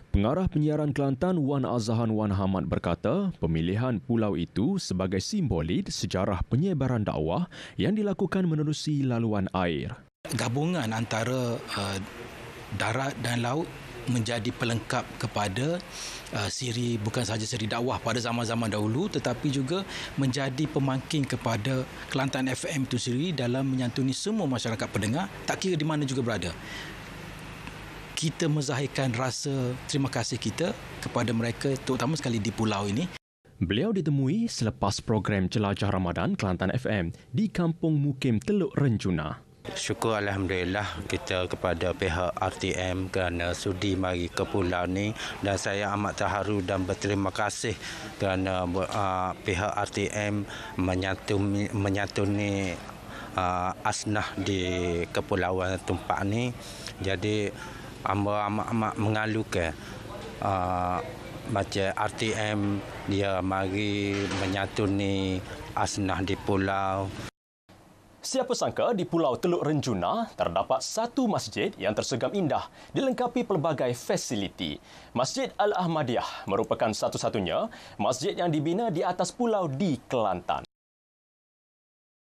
Speaker 26: Pengarah penyiaran Kelantan Wan Azahan Wan Hamad berkata, pemilihan pulau itu sebagai simbolik sejarah penyebaran dakwah yang dilakukan menerusi laluan air.
Speaker 27: Gabungan antara darat dan laut
Speaker 5: menjadi pelengkap kepada siri, bukan sahaja siri dakwah pada zaman-zaman dahulu, tetapi juga menjadi pemangkin kepada Kelantan FM itu sendiri dalam menyantuni semua masyarakat pendengar, tak kira di mana juga berada. Kita menzahirkan rasa terima kasih kita kepada mereka, terutama sekali di pulau ini.
Speaker 26: Beliau ditemui selepas program Jelajah Ramadan Kelantan FM di Kampung Mukim Teluk Renjuna.
Speaker 6: Syukur Alhamdulillah kita kepada pihak RTM kerana sudi mari ke pulau ni, dan saya amat terharu dan berterima kasih kerana pihak RTM menyantuni asnah di Kepulauan Tumpak ni. Jadi amat mengalukan macam RTM dia mari menyantuni asnah di pulau.
Speaker 25: Siapa sangka di Pulau Teluk Renjuna terdapat satu masjid yang tersegam indah dilengkapi pelbagai fasiliti. Masjid Al-Ahmadiyah merupakan satu-satunya masjid yang dibina di atas pulau di Kelantan.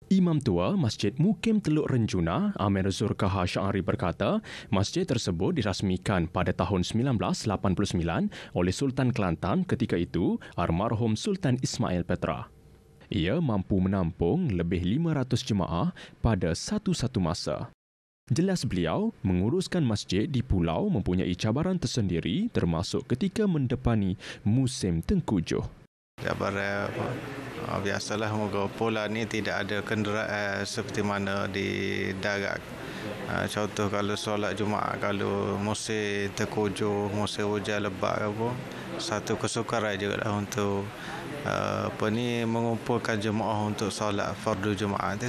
Speaker 26: Imam Tua Masjid Mukim Teluk Renjuna, Amir Zurkaha Syari berkata, masjid tersebut dirasmikan pada tahun 1989 oleh Sultan Kelantan ketika itu, almarhum Sultan Ismail Petra. Ia mampu menampung lebih 500 jemaah pada satu-satu masa. Jelas beliau, menguruskan masjid di pulau mempunyai cabaran tersendiri termasuk ketika mendepani musim tengkujuh.
Speaker 7: Cabaran biasalah, moga pulau ni tidak ada kenderaan seperti mana di darat. Contoh kalau solat Jumaat, kalau musim tengkujuh, musim hujan lebat apa, satu kesukaran juga lah untuk mengumpulkan jemaah untuk solat fardu Jumaat tu.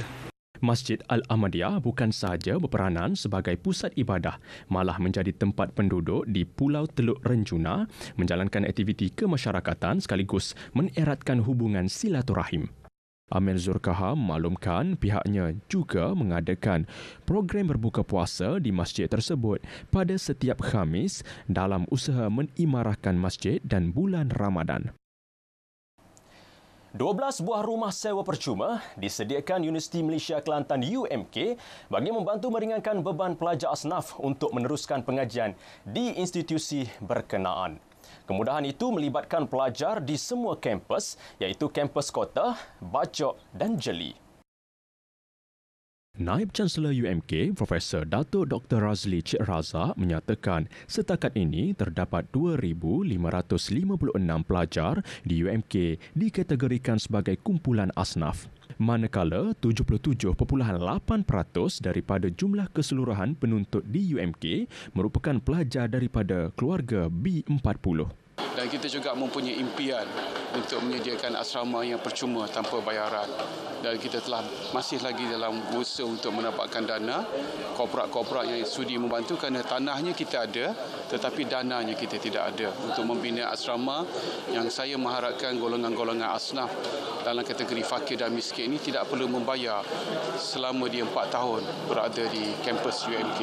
Speaker 26: Masjid Al-Ahmadiyah bukan sahaja berperanan sebagai pusat ibadah, malah menjadi tempat penduduk di Pulau Teluk Renjuna menjalankan aktiviti kemasyarakatan sekaligus mengeratkan hubungan silaturahim. Amir Zurkaha memaklumkan pihaknya juga mengadakan program berbuka puasa di masjid tersebut pada setiap Khamis dalam usaha mengimarahkan masjid dan bulan Ramadan.
Speaker 25: 12 buah rumah sewa percuma disediakan Universiti Malaysia Kelantan UMK bagi membantu meringankan beban pelajar asnaf untuk meneruskan pengajian di institusi berkenaan. Kemudahan itu melibatkan pelajar di semua kampus iaitu kampus Kota, Bachok dan Jeli.
Speaker 26: Naib Chancellor UMK, Profesor Datuk Dr. Razli Cik Razak menyatakan setakat ini terdapat 2,556 pelajar di UMK dikategorikan sebagai kumpulan asnaf. Manakala 77.8% daripada jumlah keseluruhan penuntut di UMK merupakan pelajar daripada keluarga B40.
Speaker 8: Dan kita juga mempunyai impian untuk menyediakan asrama yang percuma tanpa bayaran. Dan kita telah masih lagi dalam usaha untuk mendapatkan dana. Korporat-korporat yang sudi membantu kerana tanahnya kita ada tetapi dananya kita tidak ada untuk membina asrama yang saya mengharapkan golongan-golongan asnaf dalam kategori fakir dan miskin ini tidak perlu membayar selama dia 4 tahun berada di kampus UMK.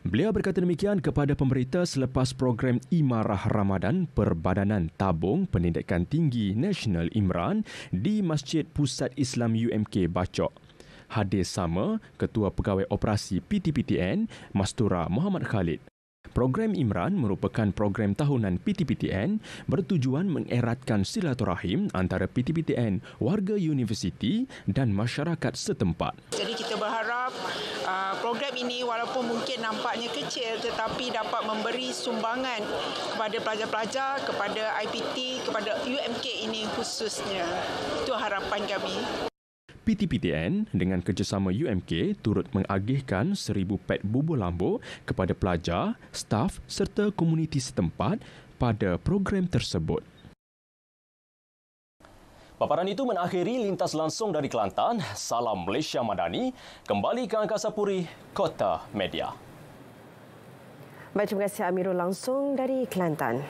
Speaker 26: Beliau berkata demikian kepada pemberita selepas program Imarah Ramadan Perbadanan Tabung Pendidikan Tinggi Nasional Imran di Masjid Pusat Islam UMK Bachok. Hadir sama Ketua Pegawai Operasi PTPTN Mastura Muhammad Khalid. Program Imran merupakan program tahunan PTPTN bertujuan mengeratkan silaturahim antara PTPTN, warga universiti dan masyarakat setempat.
Speaker 9: Jadi kita berharap program ini walaupun mungkin nampaknya kecil tetapi dapat memberi sumbangan kepada pelajar-pelajar, kepada IPT, kepada UMK ini khususnya. Itu harapan kami.
Speaker 26: PTPTN dengan kerjasama UMK turut mengagihkan 1,000 pet bubur lambuk kepada pelajar, staf serta komuniti setempat pada program tersebut.
Speaker 25: Paparan itu mengakhiri lintas langsung dari Kelantan. Salam Malaysia Madani. Kembali ke Angkasa Puri, Kota Media.
Speaker 1: Baik, terima kasih Amirul langsung dari Kelantan.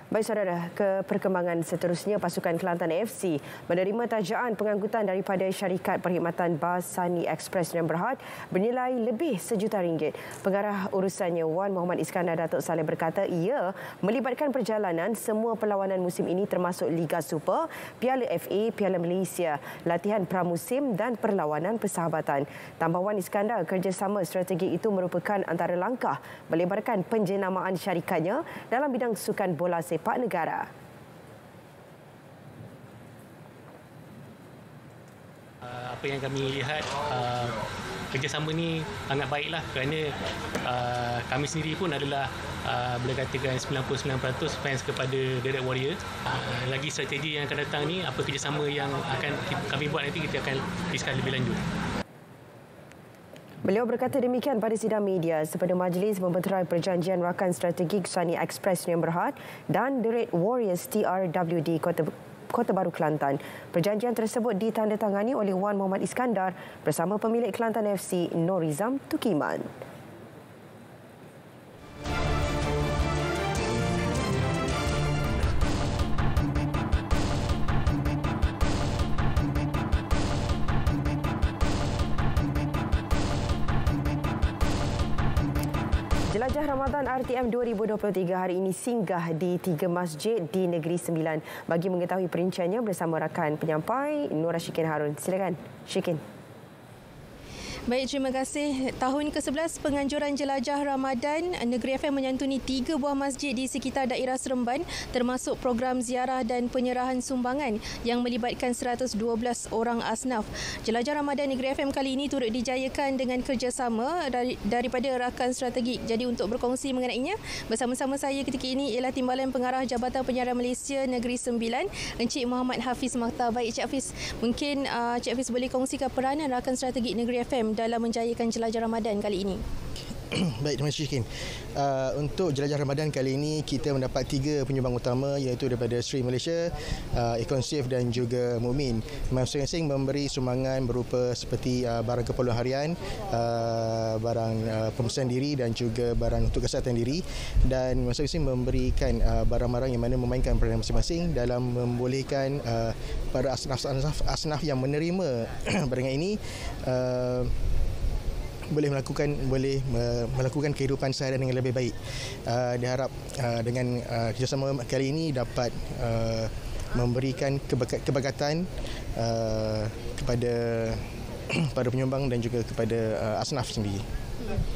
Speaker 1: Baik saudara, ke perkembangan seterusnya, pasukan Kelantan FC menerima tajaan pengangkutan daripada syarikat perkhidmatan bas Sunny Express Sdn Bhd bernilai lebih RM1 juta. Pengarah urusannya Wan Muhammad Iskandar Datuk Saleh berkata ia melibatkan perjalanan semua perlawanan musim ini termasuk Liga Super, Piala FA, Piala Malaysia, latihan pramusim dan perlawanan persahabatan. Tambah Wan Iskandar, kerjasama strategik itu merupakan antara langkah melebarkan penjenamaan syarikatnya dalam bidang sukan bola sepak negara.
Speaker 10: Apa yang kami lihat, kerjasama ni sangat baiklah kerana kami sendiri pun adalah boleh katakan 99% fans kepada Direct Warrior. Lagi strategi yang akan datang ni, apa kerjasama yang akan kami buat nanti, kita akan discuss lebih lanjut.
Speaker 1: Beliau berkata demikian pada sidang media sepada majlis membenterai perjanjian rakan strategik Sunny Express Sdn Bhd dan The Red Warriors TRWD Kota Baru Kelantan. Perjanjian tersebut ditandatangani oleh Wan Muhammad Iskandar bersama pemilik Kelantan FC Norizam Tukiman. Jelajah Ramadan RTM 2023 hari ini singgah di 3 masjid di Negeri Sembilan. Bagi mengetahui perinciannya bersama rakan penyampai Nur Syikin Harun. Silakan, Syikin.
Speaker 11: Baik, terima kasih. Tahun ke-11 penganjuran jelajah Ramadan, Negeri FM menyantuni 3 buah masjid di sekitar daerah Seremban termasuk program ziarah dan penyerahan sumbangan yang melibatkan 112 orang asnaf. Jelajah Ramadan Negeri FM kali ini turut dijayakan dengan kerjasama daripada rakan strategik. Jadi untuk berkongsi mengenainya, bersama-sama saya ketika ini ialah Timbalan Pengarah Jabatan Penyiaran Malaysia Negeri Sembilan, Encik Muhammad Hafiz Makhtar. Baik, Encik Hafiz, mungkin Encik Hafiz boleh kongsikan peranan rakan strategik Negeri FM dalam menjayakan jelajah Ramadan kali ini.
Speaker 23: Baik, terima kasih Syikin. Untuk jelajah Ramadan kali ini kita mendapat 3 penyumbang utama iaitu daripada Sri Malaysia, Ikonsif dan juga Mumin. Masing-masing memberi sumbangan berupa seperti barang keperluan harian, barang pembersihan diri dan juga barang untuk kesihatan diri, dan masing-masing memberikan barang-barang yang mana memainkan peranan masing-masing dalam membolehkan para asnaf yang menerima barangan ini boleh melakukan kehidupan seharian dengan lebih baik. Diharap dengan kerjasama kali ini dapat memberikan kebagatan kepada para penyumbang dan juga kepada asnaf sendiri.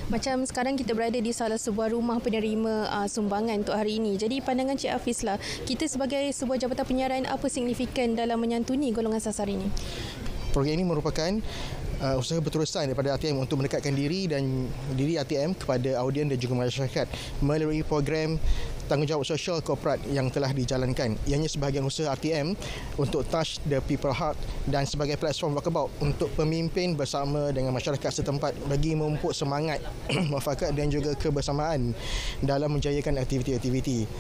Speaker 11: Macam sekarang kita berada di salah sebuah rumah penerima sumbangan untuk hari ini. Jadi pandangan Cik Hafiz lah, kita sebagai sebuah jabatan penyiaran, apa signifikan dalam menyantuni golongan sasar ini?
Speaker 23: Program ini merupakan usaha berterusan daripada RTM untuk mendekatkan diri RTM kepada audien dan juga masyarakat melalui program tanggungjawab sosial korporat yang telah dijalankan. Ianya sebahagian usaha RTM untuk touch the people heart dan sebagai platform walkabout untuk pemimpin bersama dengan masyarakat setempat bagi memupuk semangat, muafakat dan juga kebersamaan dalam menjayakan aktiviti-aktiviti.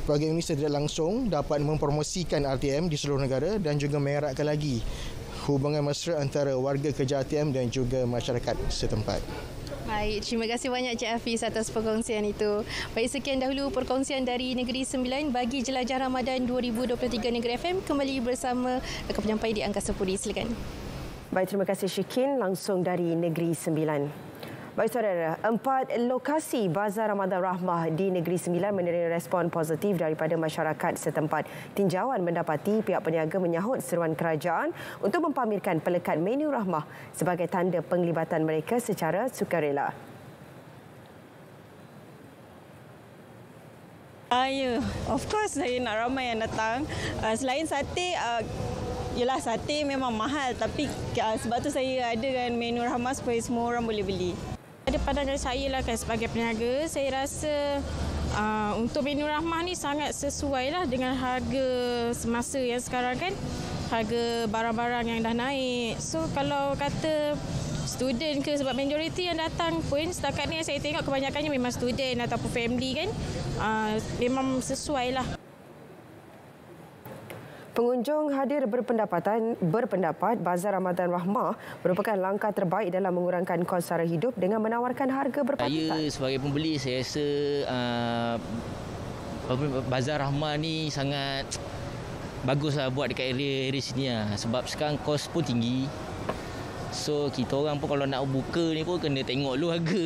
Speaker 23: Program ini secara langsung dapat mempromosikan RTM di seluruh negara dan juga mengeratkan lagi hubungan mesra antara warga kerja RTM dan juga masyarakat setempat.
Speaker 11: Baik, terima kasih banyak Cik Hafiz atas perkongsian itu. Baik, sekian dahulu perkongsian dari Negeri Sembilan bagi Jelajah Ramadan 2023 Negeri FM. Kembali bersama rakan penyampai di Angkasa Puri. Silakan.
Speaker 1: Baik, terima kasih Syikin langsung dari Negeri Sembilan. Baik saudara, 4 lokasi Bazar Ramadan Rahmah di Negeri Sembilan menerima respon positif daripada masyarakat setempat. Tinjauan mendapati pihak peniaga menyahut seruan kerajaan untuk mempamerkan pelekat menu Rahmah sebagai tanda penglibatan mereka secara sukarela.
Speaker 24: Ya, of course saya nak ramai yang datang. Selain sate, yelah sate memang mahal, tapi sebab tu saya adakan menu Rahmah supaya semua orang boleh beli. Ada pandangan saya lah kan sebagai peniaga, saya rasa untuk menu Rahmah ni sangat sesuai lah dengan harga semasa yang sekarang kan. Harga barang-barang yang dah naik. So kalau kata student ke, sebab majoriti yang datang pun setakat ni saya tengok kebanyakannya memang student ataupun family kan. Memang sesuai lah.
Speaker 1: Pengunjung hadir berpendapat Bazar Ramadan Rahmah merupakan langkah terbaik dalam mengurangkan kos sara hidup dengan menawarkan harga berpatutan.
Speaker 2: Saya sebagai pembeli, saya rasa
Speaker 12: Bazar Rahmah ni sangat baguslah buat dekat area sini lah. Sebab sekarang kos pun tinggi. So kita orang pun kalau nak buka ni pun kena tengok dulu harga.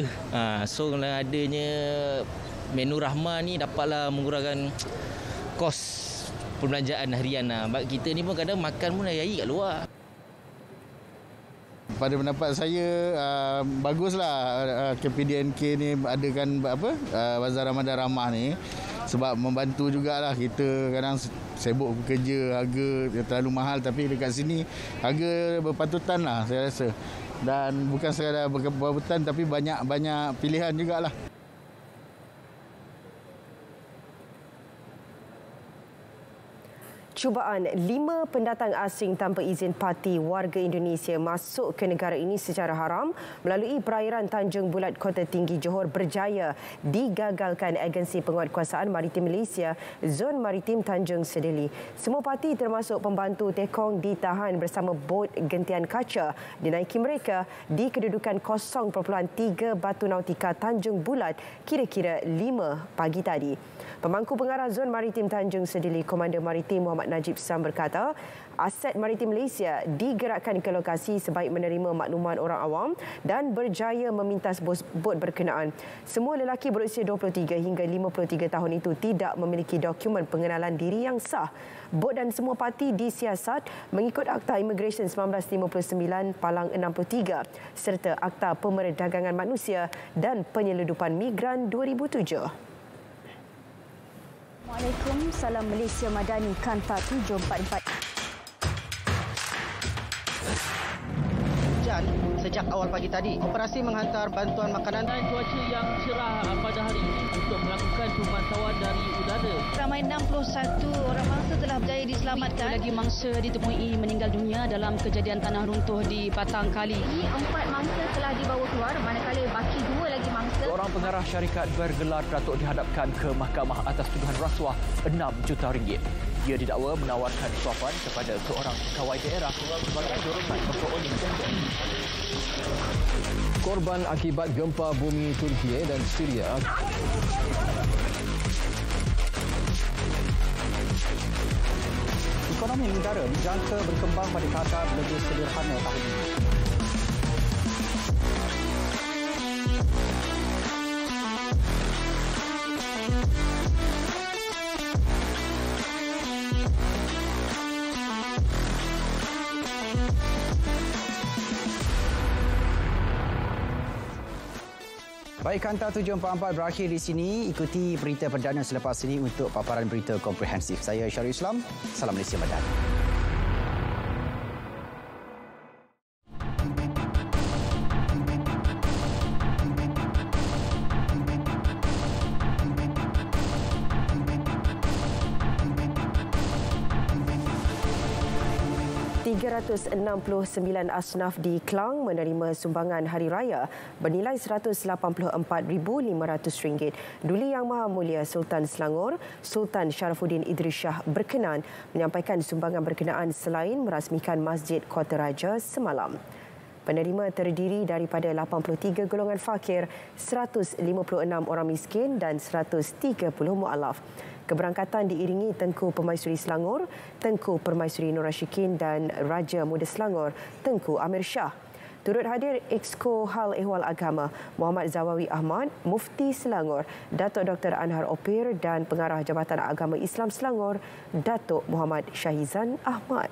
Speaker 12: So kalau adanya menu Rahmah ni dapatlah mengurangkan kos perbelanjaan harian lah. Sebab kita ni pun kadang makan pun hari-hari kat luar.
Speaker 23: Pada pendapat saya baguslah KPDNK ni adakan Bazar Ramadan Ramah ni, sebab membantu jugalah kita kadang sibuk bekerja, harga terlalu mahal, tapi dekat sini harga berpatutan lah saya rasa. Dan bukan sekadar berpatutan tapi banyak pilihan jugalah.
Speaker 1: Cubaan 5 pendatang asing tanpa izin parti warga Indonesia masuk ke negara ini secara haram melalui perairan Tanjung Bulat Kota Tinggi Johor berjaya digagalkan Agensi Penguatkuasaan Maritim Malaysia Zon Maritim Tanjung Sedeli. Semua parti termasuk pembantu tekong ditahan bersama bot gentian kaca dinaiki mereka di kedudukan 0.3 Batu Nautika Tanjung Bulat kira-kira 5 pagi tadi. Pemangku pengarah Zon Maritim Tanjung Sedeli, Komander Maritim Muhammad Najib Sam berkata, aset Maritim Malaysia digerakkan ke lokasi sebaik menerima makluman orang awam dan berjaya memintas bot berkenaan. Semua lelaki berusia 23 hingga 53 tahun itu tidak memiliki dokumen pengenalan diri yang sah. Bot dan semua parti disiasat mengikut Akta Immigration 1959 Palang 63 serta Akta Pemerdagangan Manusia dan Penyeludupan Migran 2007.
Speaker 14: Assalamualaikum, salam Malaysia Madani, Kanta 744.
Speaker 15: Hujan sejak awal pagi tadi. Operasi menghantar bantuan makanan
Speaker 16: dan cuaca yang cerah pada hari ini untuk melakukan pemantauan dari udara.
Speaker 14: Ramai 61 orang mangsa telah berjaya diselamatkan.
Speaker 17: Lagi mangsa ditemui meninggal dunia dalam kejadian tanah runtuh di Patang Kali.
Speaker 14: 4 mangsa telah dibawa keluar, manakala baki 2 lagi mangsa.
Speaker 18: Seorang pengarah syarikat bergelar datuk dihadapkan ke mahkamah atas tuduhan rasuah 6 juta ringgit. Ia didakwa menawarkan suapan kepada seorang pegawai daerah sebagai dorongan memperoleh janji.
Speaker 27: Korban akibat gempa bumi Turki dan Syria.
Speaker 28: Ekonomi negara dijangka berkembang pada kadar lebih sederhana tahun ini. Baik, Kanta 744 berakhir di sini. Ikuti berita perdana selepas ini untuk paparan berita komprehensif. Saya Syarul Islam. Salam Malaysia Madani.
Speaker 1: ...369 asnaf di Klang menerima sumbangan Hari Raya bernilai RM184,500. Duli Yang Maha Mulia Sultan Selangor, Sultan Sharafuddin Idris Shah berkenan menyampaikan sumbangan berkenaan selain merasmikan Masjid Kota Raja semalam. Penerima terdiri daripada 83 golongan fakir, 156 orang miskin dan 130 mu'alaf. Keberangkatan diiringi Tengku Permaisuri Selangor, Tengku Permaisuri Nur Rashikin dan Raja Muda Selangor, Tengku Amir Shah. Turut hadir Exco Hal Ehwal Agama Muhammad Zawawi Ahmad, Mufti Selangor, Datuk Dr. Anhar Opir dan Pengarah Jabatan Agama Islam Selangor, Datuk Muhammad Syahizan Ahmad.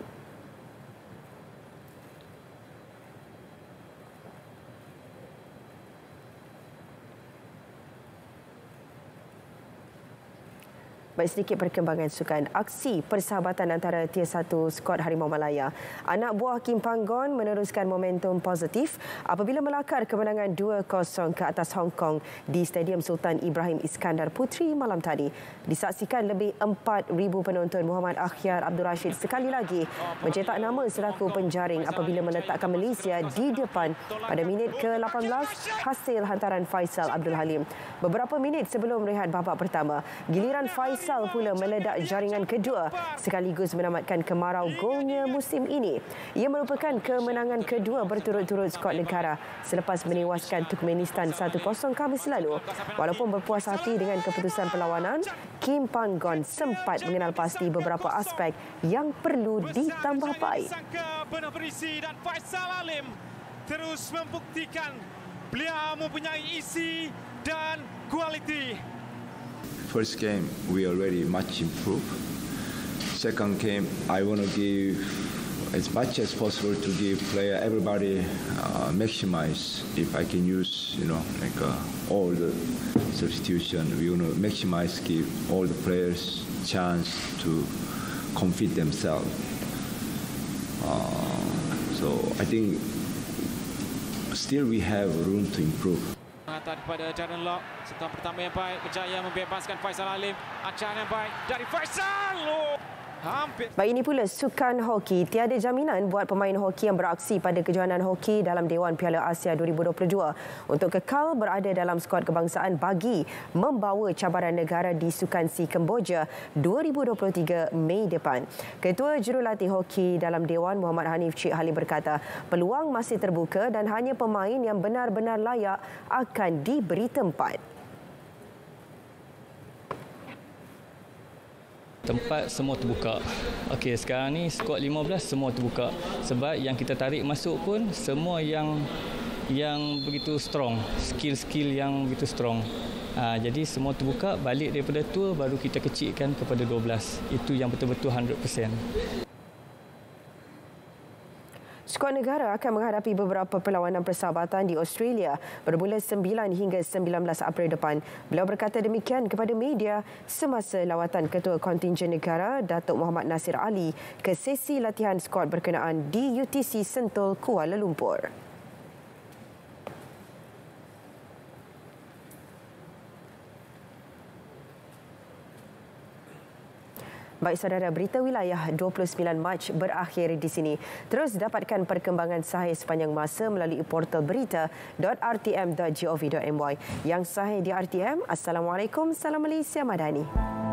Speaker 1: Baik, sedikit perkembangan sukan. Aksi persahabatan antara Tier 1 skuad Harimau Malaya. Anak buah Kim Panggon meneruskan momentum positif apabila melakar kemenangan 2-0 ke atas Hong Kong di Stadium Sultan Ibrahim Iskandar Puteri malam tadi. Disaksikan lebih 4,000 penonton. Muhammad Akhyar Abdul Rashid sekali lagi mencetak nama selaku penjaring apabila meletakkan Malaysia di depan pada minit ke-18 hasil hantaran Faisal Abdul Halim. Beberapa minit sebelum rehat babak pertama, giliran Faisal Faisal pula meledak jaringan kedua sekaligus menamatkan kemarau golnya musim ini. Ia merupakan kemenangan kedua berturut-turut skuad negara selepas menewaskan Turkmenistan 1-0 Khamis lalu. Walaupun berpuas hati dengan keputusan perlawanan, Kim Panggon sempat mengenal pasti beberapa aspek yang perlu ditambah baik.
Speaker 3: Penuh berisi dan Faisal Alim terus membuktikan beliau mempunyai isi dan kualiti.
Speaker 4: First game we already much improved. Second game I want to give as much as possible to give player everybody maximize. If I can use all the substitution, we want to maximize, give all the players chance to compete themselves. So I think still we have room to improve.
Speaker 3: Penghantar kepada Darren Lock, sentuhan pertama yang baik, berjaya membebaskan Faisal Alim. Ancaman yang baik dari Faisal. Hampir.
Speaker 1: Baik, ini pula sukan hoki. Tiada jaminan buat pemain hoki yang beraksi pada kejohanan hoki dalam Dewan Piala Asia 2022 untuk kekal berada dalam skuad kebangsaan bagi membawa cabaran negara di Sukan Si Kemboja 2023 Mei depan. Ketua Jurulatih Hoki dalam Dewan Muhammad Hanif Cik Halim berkata, peluang masih terbuka dan hanya pemain yang benar-benar layak akan diberi tempat.
Speaker 5: Tempat semua terbuka. Okey, sekarang ni skuad 15 semua terbuka. Sebab yang kita tarik masuk pun semua yang begitu strong, skill-skill yang begitu strong. Jadi semua terbuka, balik daripada tu baru kita kecilkan kepada 12. Itu yang betul-betul 100%.
Speaker 1: Skuad negara akan menghadapi beberapa perlawanan persahabatan di Australia bermula 9 hingga 19 April depan. Beliau berkata demikian kepada media semasa lawatan Ketua Kontingen Negara Datuk Muhammad Nasir Ali ke sesi latihan skuad berkenaan di UTC Sentul, Kuala Lumpur. Baik saudara, berita wilayah 29 Mac berakhir di sini. Terus dapatkan perkembangan sahih sepanjang masa melalui portal berita.rtm.gov.my. Yang sahih di RTM, Assalamualaikum, salam Malaysia Madani.